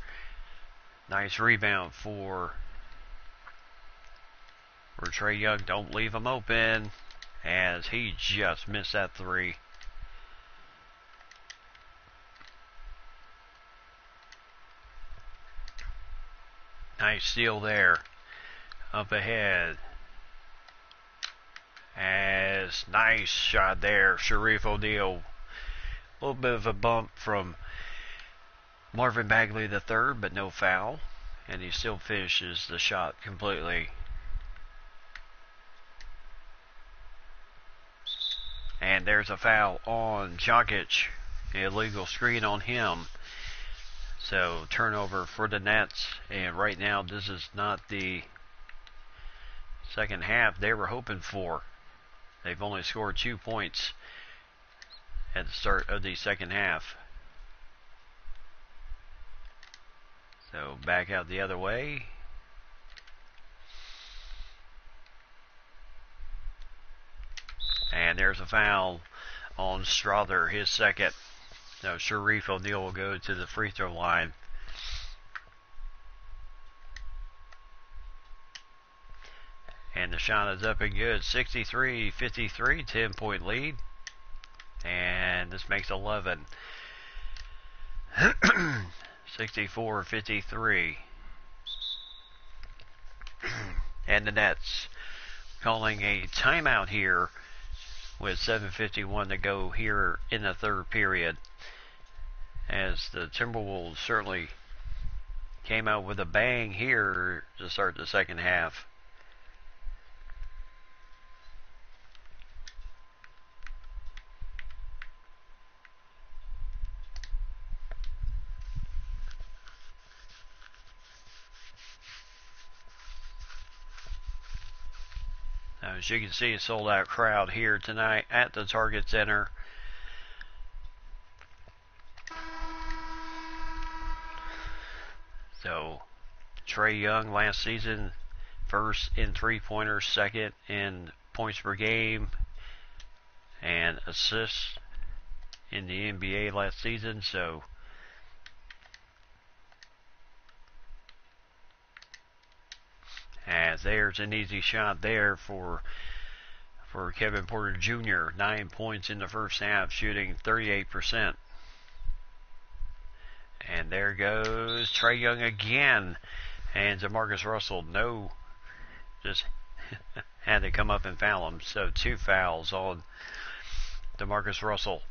A: Nice rebound for Trae Young. Don't leave him open, as he just missed that 3. Nice steal there. Up ahead. As nice shot there. Sharif O'Neal. A little bit of a bump from Marvin Bagley III, but no foul. And he still finishes the shot completely. And there's a foul on Jokic. Illegal screen on him. So turnover for the Nets. And right now, this is not the second half they were hoping for. They've only scored 2 points at the start of the second half. So back out the other way. there's a foul on Strother, his second. So Sharif O'Neal will go to the free throw line. And the shot is up and good. 63-53, 10-point lead. And this makes 11. 64-53. And the Nets calling a timeout here with 7:51 to go here in the third period, as the Timberwolves certainly came out with a bang here to start the second half. Now, as you can see, a sold-out crowd here tonight at the Target Center. So, Trae Young last season, first in three-pointers, second in points per game, and assists in the NBA last season. So, as there's an easy shot there for Kevin Porter Jr. 9 points in the first half, shooting 38%. And there goes Trae Young again. And DeMarcus Russell, just had to come up and foul him. So 2 fouls on DeMarcus Russell.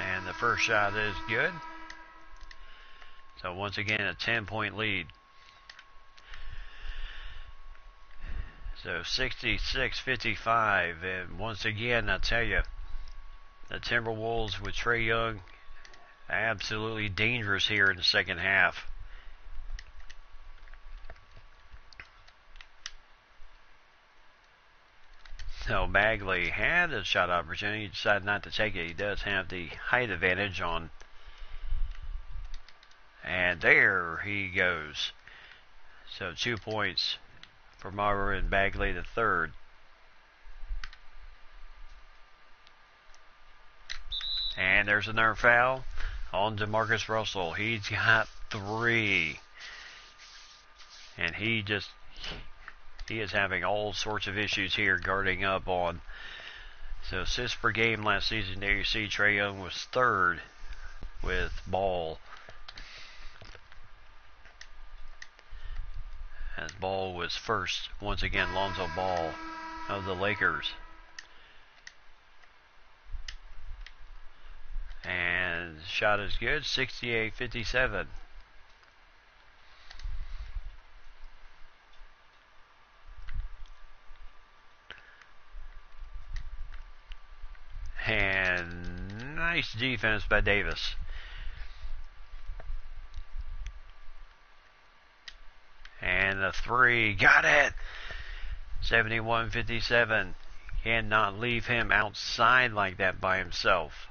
A: And the first shot is good. So once again, a 10-point lead. So 66-55. And once again, I tell you, the Timberwolves with Trae Young, absolutely dangerous here in the second half. So Bagley had a shot opportunity. He decided not to take it. He does have the height advantage on. And there he goes. So 2 points for Marvin Bagley the third. And there's another foul on DeMarcus Russell. He's got 3. And he is having all sorts of issues here guarding up on. So assists per game last season, there you see Trae Young was third with Ball. As Ball was first. Once again, Lonzo Ball of the Lakers. And shot is good, 68-57. And nice defense by Davis. And the 3, got it! 71-57. Cannot leave him outside like that by himself.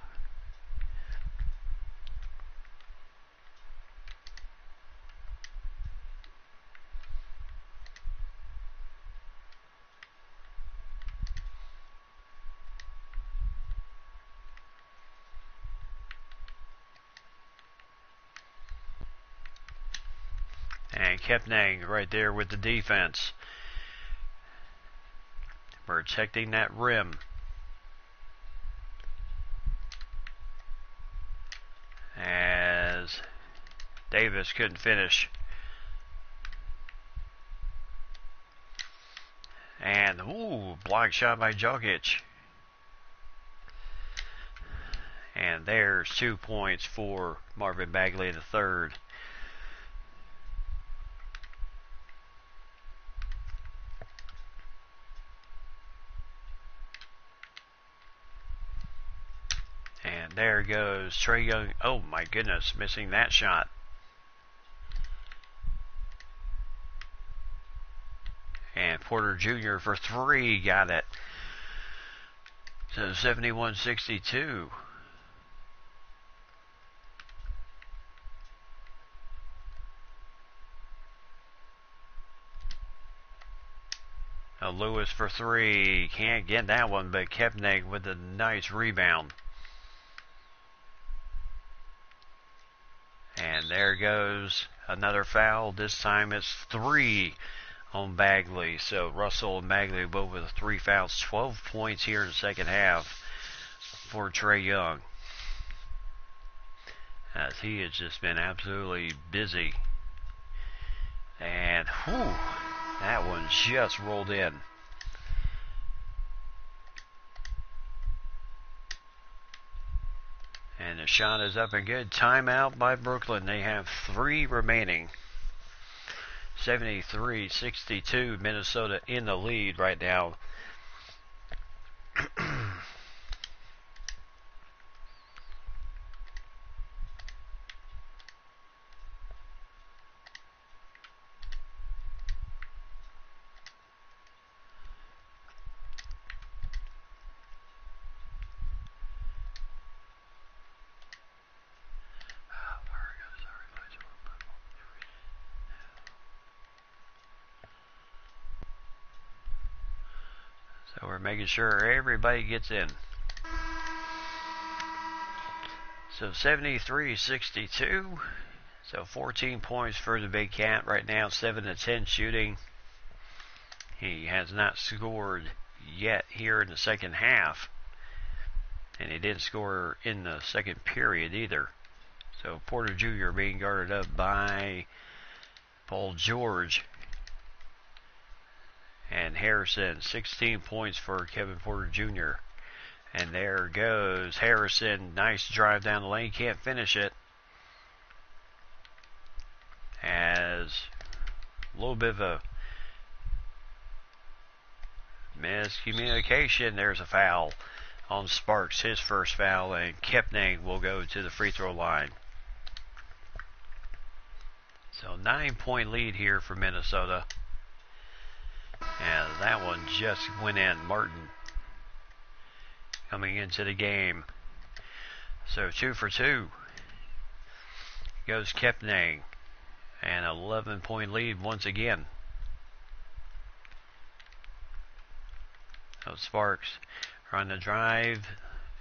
A: And Kepnang right there with the defense, protecting that rim. As Davis couldn't finish. And, block shot by Jokic. And there's 2 points for Marvin Bagley the third. And there goes Trae Young. Oh my goodness, missing that shot. And Porter Jr. for 3, got it. So 71-62. Lewis for three. Can't get that one, but Kepning with a nice rebound. And there goes another foul. This time it's 3 on Bagley. So Russell and Bagley both with 3 fouls. 12 points here in the second half for Trae Young, as he has just been absolutely busy. And whew, that one just rolled in. And the shot is up and good. Timeout by Brooklyn. They have 3 remaining. 73-62. Minnesota in the lead right now. So we're making sure everybody gets in. So 73-62. So 14 points for the Big Cat right now. 7-10 shooting. He has not scored yet here in the second half. And he didn't score in the second period either. So Porter Jr. being guarded up by Paul George. And Harrison, 16 points for Kevin Porter Jr. And there goes Harrison. Nice drive down the lane. Can't finish it. As a little bit of a miscommunication. There's a foul on Sparks. His first foul. And Kepning will go to the free throw line. So 9-point lead here for Minnesota. And that one just went in. Martin coming into the game. So 2 for 2 goes Kepning. And 11-point lead once again. So Sparks on the drive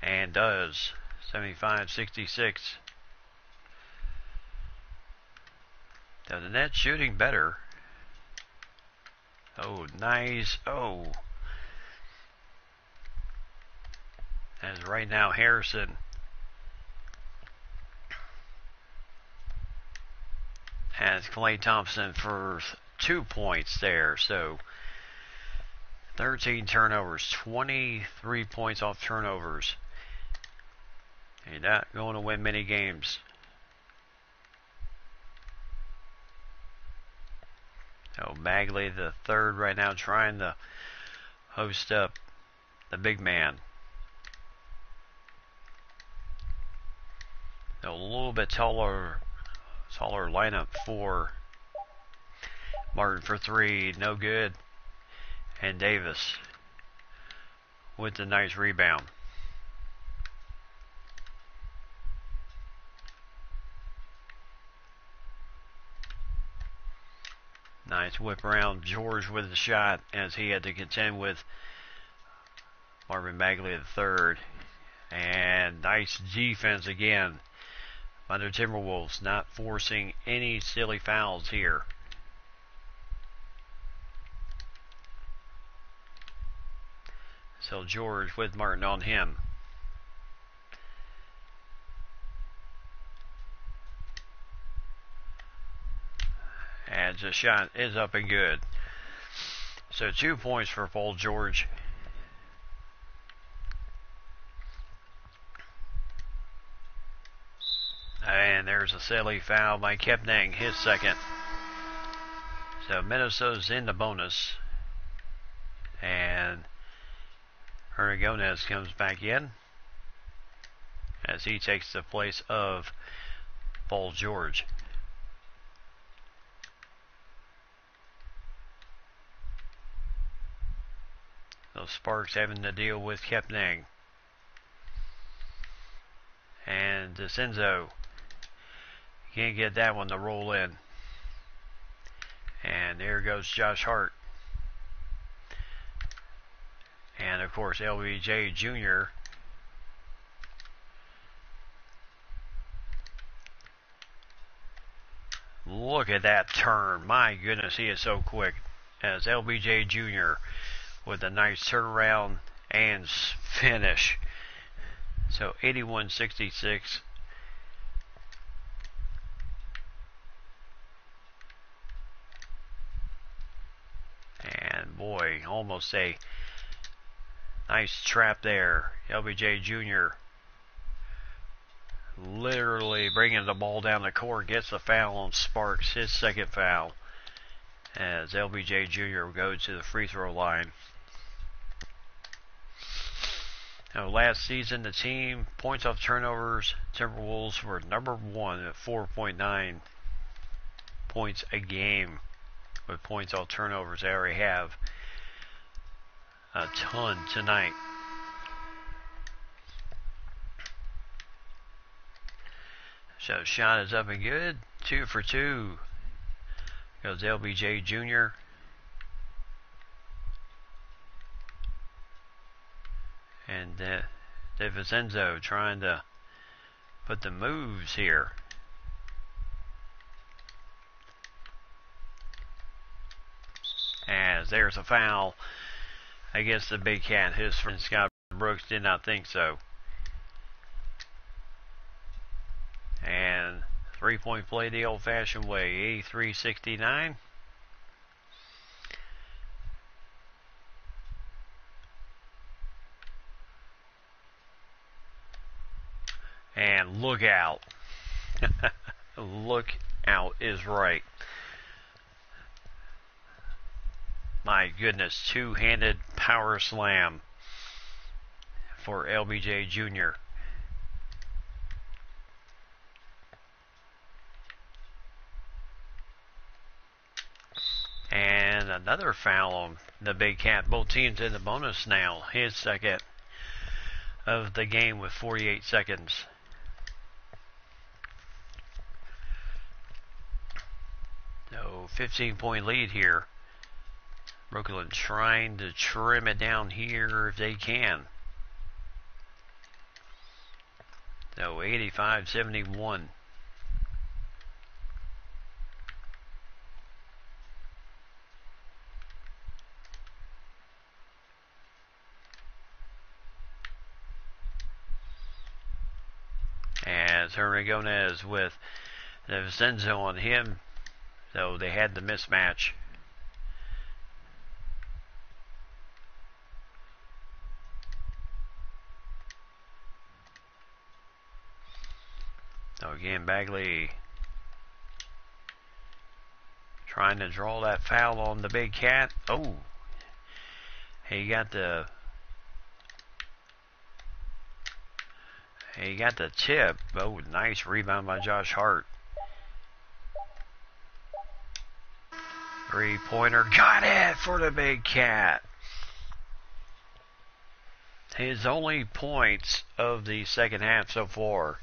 A: and does. 75-66. So the net shooting better. Oh, nice. Oh. As right now, Harrison has Klay Thompson for 2 points there. So 13 turnovers, 23 points off turnovers. You're not going to win many games. So Bagley the third right now trying to host up the big man. A little bit taller lineup for Martin for 3, no good. And Davis with the nice rebound. Nice whip around. George with the shot as he had to contend with Marvin Bagley III. And nice defense again by the Timberwolves, not forcing any silly fouls here. So George with Martin on him. And the shot is up and good. So 2 points for Paul George. And there's a silly foul by Kepning, his second. So Minnesota's in the bonus. And Hernandez comes back in as he takes the place of Paul George. So Sparks having to deal with Kepning. And DeCenzo can't get that one to roll in. And there goes Josh Hart. And of course, LBJ Jr. Look at that turn. My goodness, he is so quick. As LBJ Jr. with a nice turnaround and finish. So 81-66. And boy, almost a nice trap there. LBJ Jr. literally bringing the ball down the court, gets the foul on Sparks, his second foul, as LBJ Jr. goes to the free throw line. Now, last season, the team points off turnovers, Timberwolves were number 1 at 4.9 points a game with points off turnovers. They already have a ton tonight. So shot is up and good. 2 for 2 goes LBJ Jr. And DiVincenzo trying to put the moves here. As there's a foul against the big cat. His friend Scott Brooks did not think so. And 3-point play the old-fashioned way, 83-69. And look out. Look out is right. My goodness, two-handed power slam for LBJ Jr. And another foul on the big cat. Both teams in the bonus now. His second of the game with 48 seconds. So 15-point lead here. Brooklyn trying to trim it down here if they can. So 85-71. As Hernagones with DiVincenzo on him. So they had the mismatch. So again, Bagley trying to draw that foul on the big cat. Oh, he got the tip. Oh, nice rebound by Josh Hart. Three-pointer, got it for the big cat. His only points of the second half so far.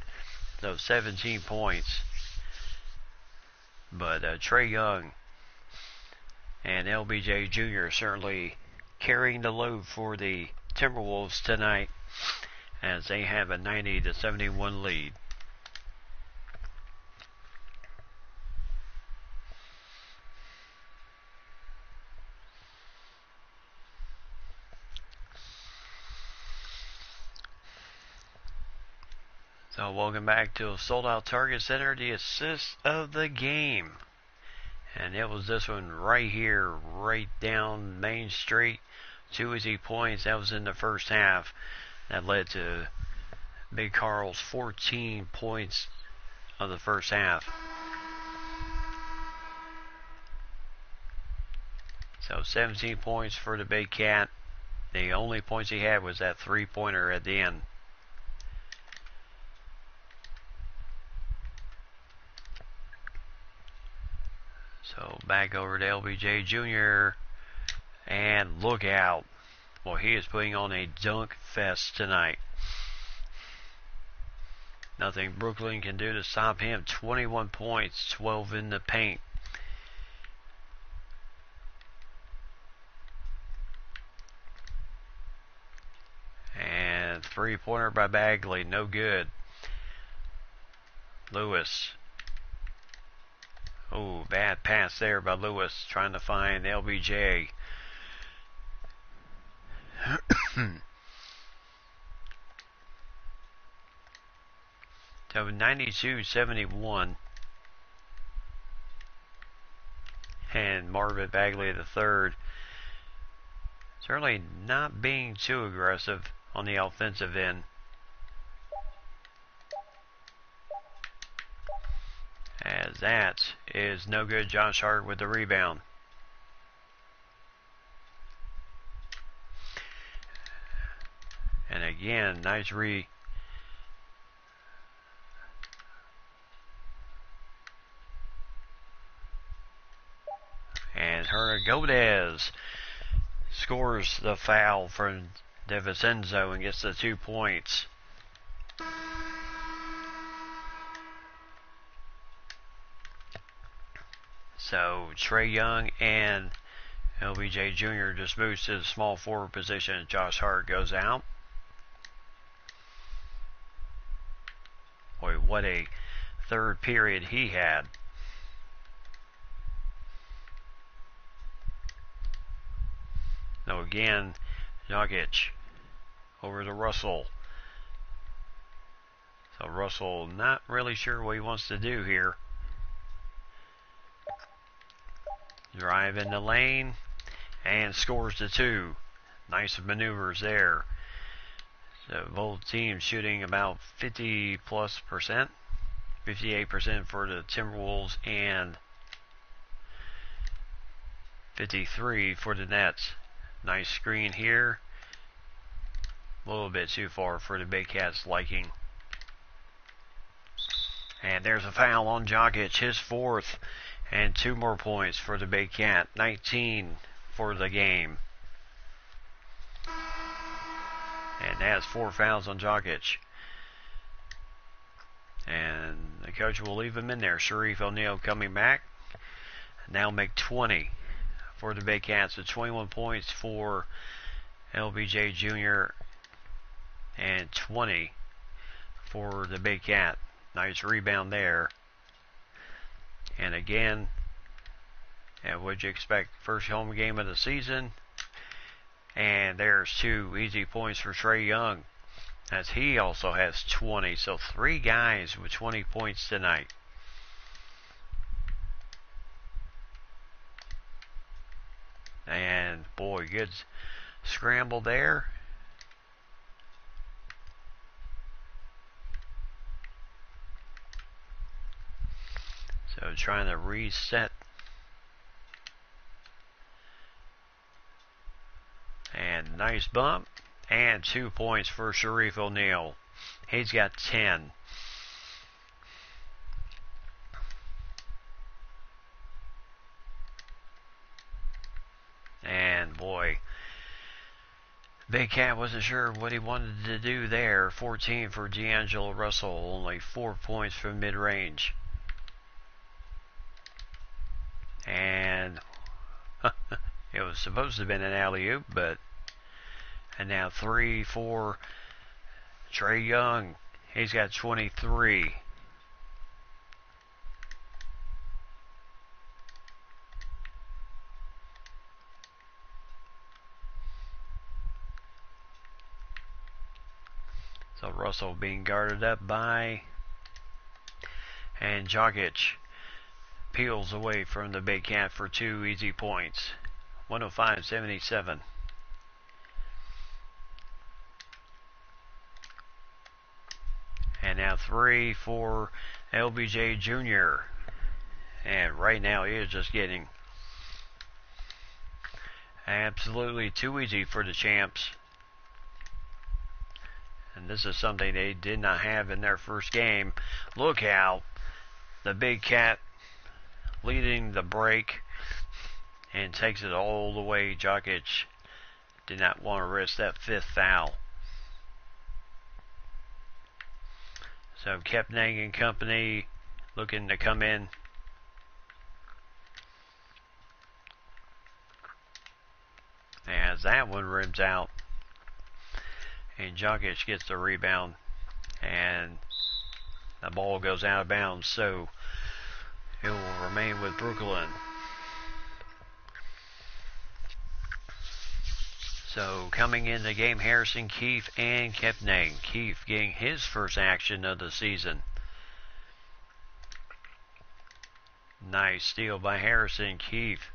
A: So 17 points. But Trae Young and LBJ Jr. certainly carrying the load for the Timberwolves tonight as they have a 90-71 lead. So welcome back to a sold-out Target Center, the assist of the game. And it was this one right here, right down Main Street. 2 easy points. That was in the first half. That led to Big Carl's 14 points of the first half. So 17 points for the big cat. The only points he had was that three-pointer at the end. So back over to LBJ Jr. And look out. Well, he is putting on a dunk fest tonight. Nothing Brooklyn can do to stop him. 21 points, 12 in the paint. Three-pointer by Bagley, no good. Lewis. Oh, bad pass there by Lewis, trying to find LBJ. So 92-71. And Marvin Bagley the third. Certainly not being too aggressive on the offensive end. As that is no good. Josh Hart with the rebound. And again, nice and Hernagodez scores the foul from DeVincenzo and gets the 2 points. So Trae Young and LBJ Jr. just moves to the small forward position. Josh Hart goes out. Boy, what a third period he had. Now again, Jokic over to Russell. So Russell not really sure what he wants to do here. Drive in the lane and scores the 2. Nice maneuvers there. So both teams shooting about 50+%. 58% for the Timberwolves and 53% for the Nets. Nice screen here. A little bit too far for the Big Cats' liking. And there's a foul on Jokic, his 4th. And 2 more points for the Big Cat. 19 for the game. And that's 4 fouls on Jokic. And the coach will leave him in there. Sharif O'Neal coming back. Now make 20 for the Big Cats. So 21 points for LBJ Jr. and 20 for the Big Cat. Nice rebound there. And again, what'd you expect? First home game of the season. And there's 2 easy points for Trae Young, as he also has 20. So 3 guys with 20 points tonight. And boy, good scramble there. So trying to reset. And nice bump. And 2 points for Sharif O'Neal. He's got 10. And boy, Big Cat wasn't sure what he wanted to do there. 14 for D'Angelo Russell. Only 4 points from mid-range. And it was supposed to have been an alley-oop, but and now 3 for Trae Young. He's got 23. So Russell being guarded up by, and Jokic peels away from the Big Cat for 2 easy points. 105-77. And now 3 for LBJ Jr. And right now he is just getting absolutely too easy for the champs. And this is something they did not have in their first game. Look how the Big Cat leading the break and takes it all the way. Jokic did not want to risk that 5th foul. So Kepnang and company looking to come in. As that one rims out. And Jokic gets the rebound, and the ball goes out of bounds, so it will remain with Brooklyn. So coming in the game, Harrison, Keefe, and Kepnang. Keefe getting his first action of the season. Nice steal by Harrison. Keefe.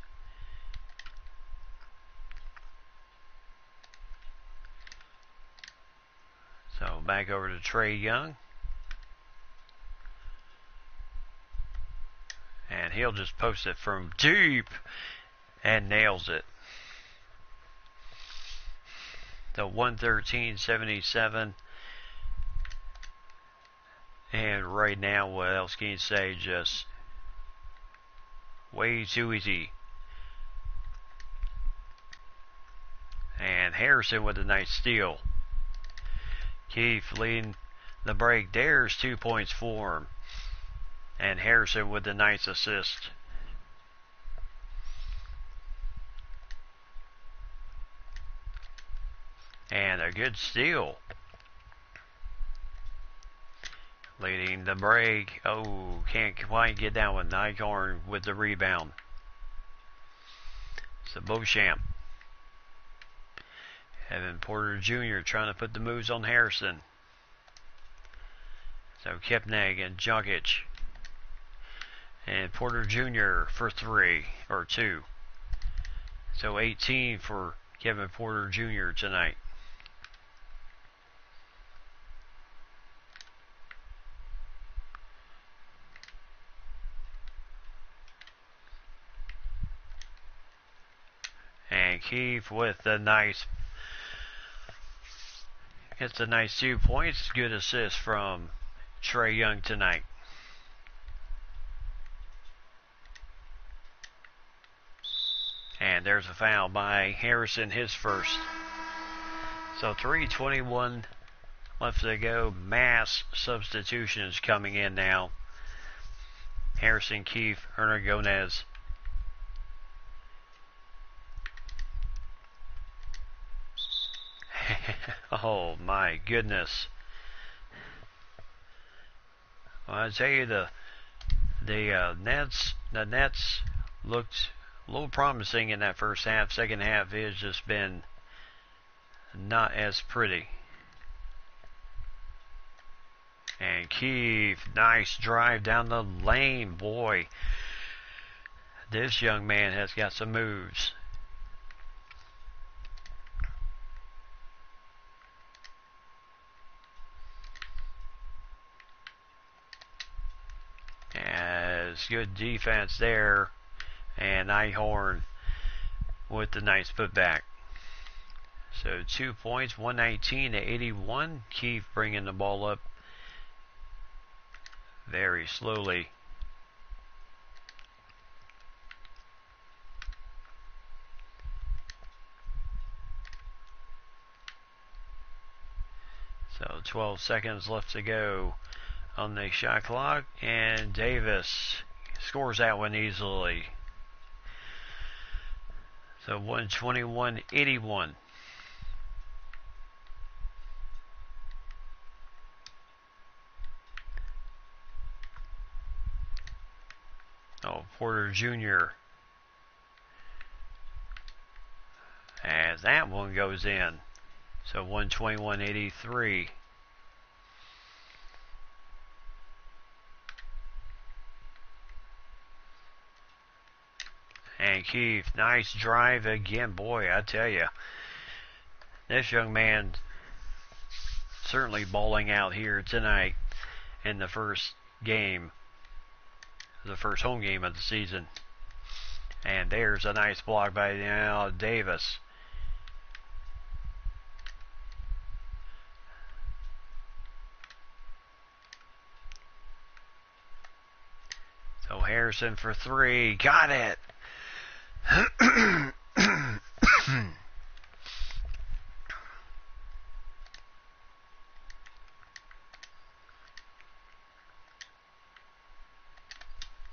A: So back over to Trae Young. And he'll just post it from deep and nails it. So 113-77. And right now, what else can you say? Just way too easy. And Harrison with a nice steal. Keefe leading the break. There's 2 points for him. And Harrison with a nice assist. And a good steal. Leading the break. Oh, can't quite get that one. Nyhorn with the rebound. So Beauchamp. Evan Porter Jr. trying to put the moves on Harrison. So Kepnang and Jokic. And Porter Jr. for 3 or 2. So 18 for Kevin Porter Jr. tonight. And Keefe with the nice, gets a nice 2 points. Good assist from Trae Young tonight. And there's a foul by Harrison, his first. So 3:21 left to go. Mass substitutions coming in now. Harrison, Keefe, Hernagonez. Oh my goodness. Well, I tell you, the Nets looked a little promising in that first half. Second half has just been not as pretty. And Keefe, nice drive down the lane. Boy, this young man has got some moves. As good defense there. And Nyhorn with the nice putback. So 2 points, 119-81. Keefe bringing the ball up very slowly. So 12 seconds left to go on the shot clock. And Davis scores that one easily. So 121-81. Oh, Porter Jr. As that one goes in. So 121-83. And Keefe, nice drive again. Boy, I tell you, this young man certainly balling out here tonight in the first game, the first home game of the season. And there's a nice block by Davis. So Harrison for 3, got it.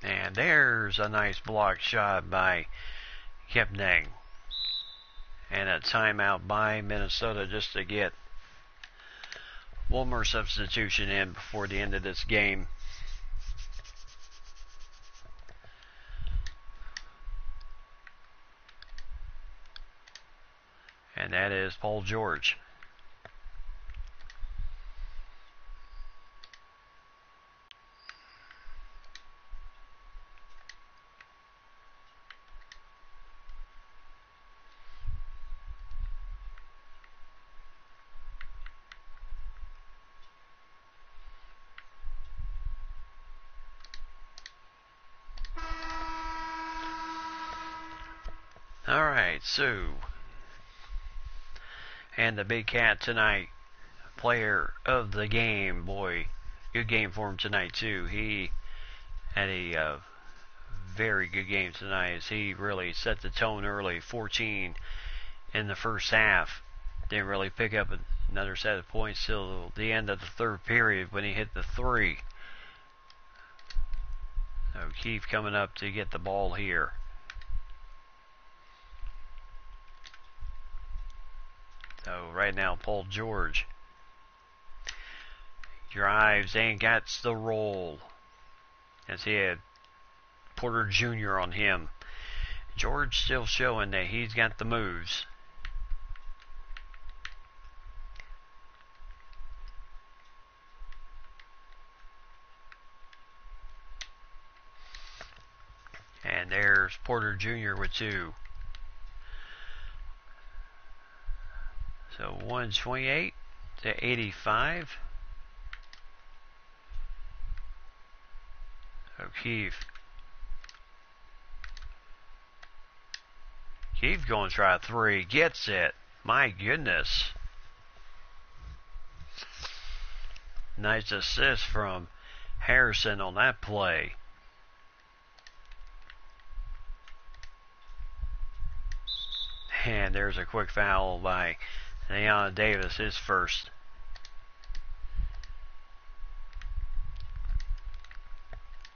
A: And there's a nice block shot by Kepnang. And a timeout by Minnesota just to get one more substitution in before the end of this game. And that is Paul George. Alright, so, and the Big Cat tonight, player of the game. Boy, good game for him tonight too. He had a very good game tonight as he really set the tone early. 14 in the first half. Didn't really pick up another set of points till the end of the third period when he hit the three. So Keith coming up to get the ball here. So right now, Paul George drives and gets the roll as he had Porter Jr. on him. George still showing that he's got the moves. And there's Porter Jr. with two. So 128 to 85. O'Keefe. Keefe going to try a three. Gets it. My goodness. Nice assist from Harrison on that play. And there's a quick foul by Leon Davis, his first.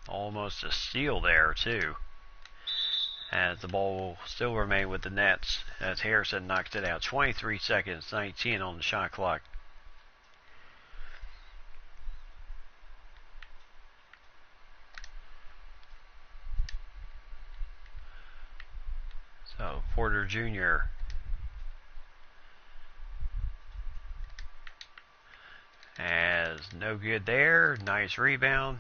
A: Almost a steal there, too. As the ball will still remain with the Nets as Harrison knocked it out. 23 seconds, 19 on the shot clock. So, Porter Jr. As no good there. Nice rebound.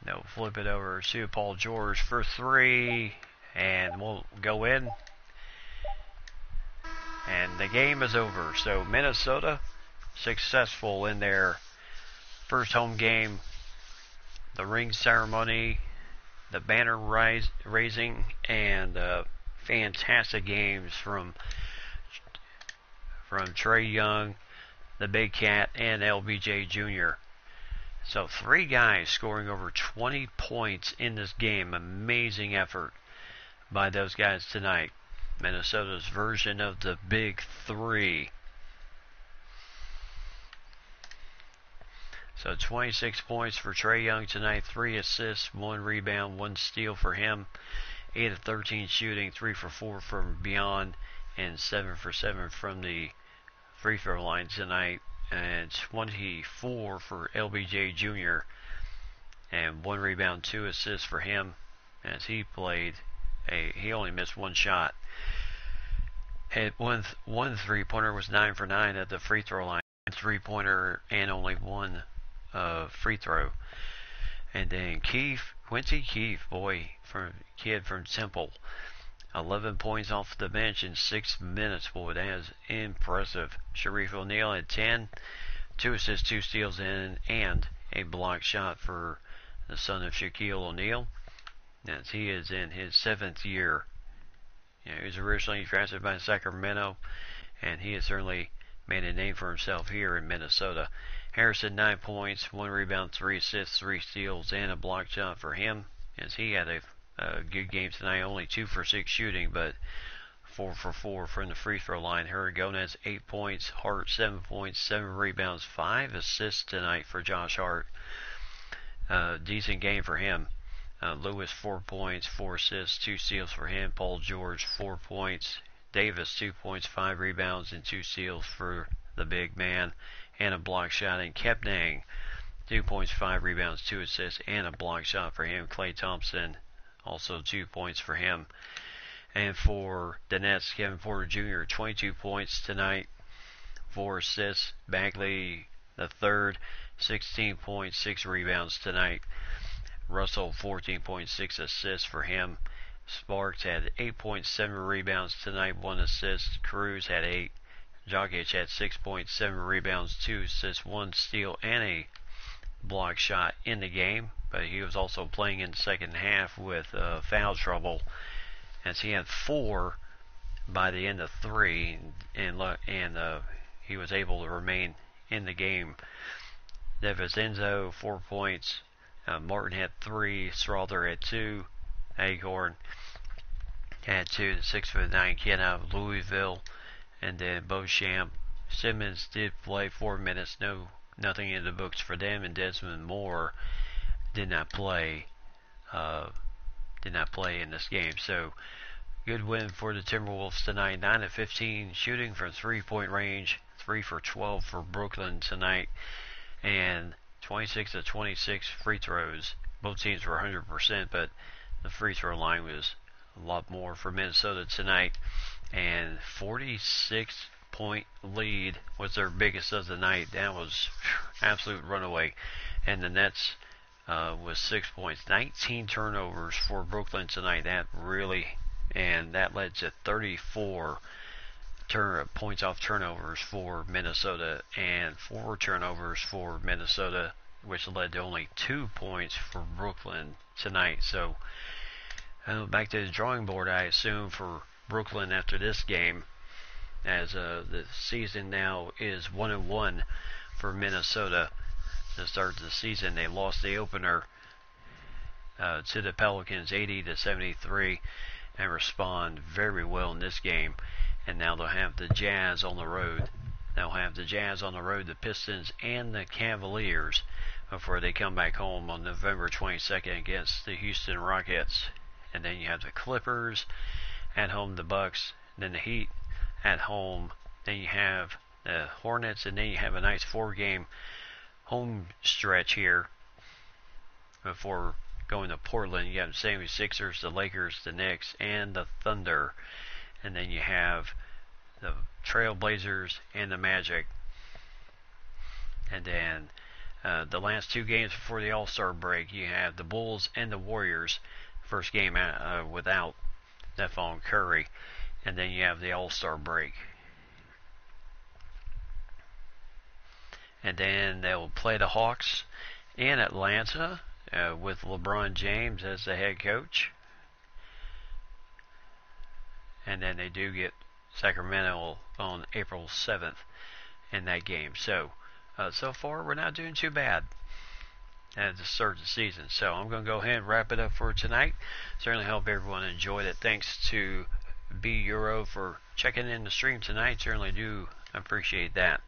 A: No, flip it over to Paul George for three. And we'll go in. And the game is over. So Minnesota successful in their first home game. The ring ceremony, the banner raising, and fantastic games from Trae Young, the Big Cat, and LBJ Jr. So 3 guys scoring over 20 points in this game. Amazing effort by those guys tonight. Minnesota's version of the Big Three. So 26 points for Trae Young tonight, 3 assists, 1 rebound, 1 steal for him, 8 of 13 shooting, 3 for 4 from beyond, and 7 for 7 from the free throw line tonight, and 24 for LBJ Jr., and 1 rebound, 2 assists for him as he played. He only missed 1 shot. Had one 3-pointer, was 9 for 9 at the free throw line, 3-pointer, and only 1 free throw. And then Quincy Keith, kid from Temple, 11 points off the bench in 6 minutes. Boy, that is impressive. Sharif O'Neal had 10, 2 assists, 2 steals and a block shot for the son of Shaquille O'Neal, as he is in his 7th year. He was originally drafted by Sacramento, and he has certainly made a name for himself here in Minnesota. Harrison, 9 points, 1 rebound, 3 assists, 3 steals, and a block shot for him, as he had a good game tonight. Only 2 for 6 shooting, but 4 for 4 from the free throw line. Hernagonez, 8 points, Hart, 7 points, 7 rebounds, 5 assists tonight for Josh Hart. Decent game for him. Lewis, 4 points, 4 assists, 2 steals for him. Paul George, 4 points. Davis, 2 points, 5 rebounds, and 2 steals for the big man, and a block shot. And Kepnang, 2 points, 5 rebounds, 2 assists, and a block shot for him. Klay Thompson, also 2 points for him. And for the Nets, Kevin Porter Jr., 22 points tonight, 4 assists. Bagley the third, 16 points, 6 rebounds tonight. Russell, 14.6 assists for him. Sparks had 8.7 rebounds tonight, 1 assist. Cruz had 8. Jokic had 6.7 rebounds, 2 assists, 1 steal, and a block shot in the game. But he was also playing in the second half with foul trouble, as he had 4 by the end of 3, and he was able to remain in the game. DiVincenzo, 4 points. Martin had 3. Strawther had 2. Acorn had 2. The 6'9" kid out of Louisville. And then Beauchamp. Simmons did play 4 minutes. Nothing in the books for them. And Desmond Moore did not play in this game. So good win for the Timberwolves tonight. 9 of 15 shooting from 3-point range. 3 for 12 for Brooklyn tonight. And 26 of 26 free throws. Both teams were 100%, but the free throw line was a lot more for Minnesota tonight. And 46-point lead was their biggest of the night. That was absolute runaway. And the Nets was 6 points. 19 turnovers for Brooklyn tonight. That led to 34 points off turnovers for Minnesota, and 4 turnovers for Minnesota, which led to only 2 points for Brooklyn tonight. So back to the drawing board, I assume, for Brooklyn after this game, as the season now is 1-1 for Minnesota. To start the season, they lost the opener to the Pelicans 80-73, and respond very well in this game. And now they'll have the Jazz on the road. The Pistons, and the Cavaliers before they come back home on November 22nd against the Houston Rockets. And then you have the Clippers at home, the Bucks, then the Heat at home. Then you have the Hornets, and then you have a nice 4-game home stretch here before going to Portland. You have the 76ers, the Lakers, the Knicks, and the Thunder. And then you have the Trailblazers and the Magic. And then the last 2 games before the All-Star break, you have the Bulls and the Warriors. First game without Stephon Curry. And then you have the All-Star break. And then they'll play the Hawks in Atlanta with LeBron James as the head coach. And then they do get Sacramento on April 7th in that game. So far we're not doing too bad at the start of the season. So I'm going to go ahead and wrap it up for tonight. Certainly hope everyone enjoyed it. Thanks to B Euro for checking in the stream tonight. Certainly do appreciate that.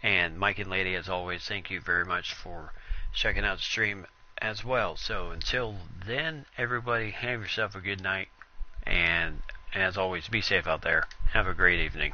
A: And Mike and Lady, as always, thank you very much for checking out the stream as well. So until then, everybody, have yourself a good night. And as always, be safe out there. Have a great evening.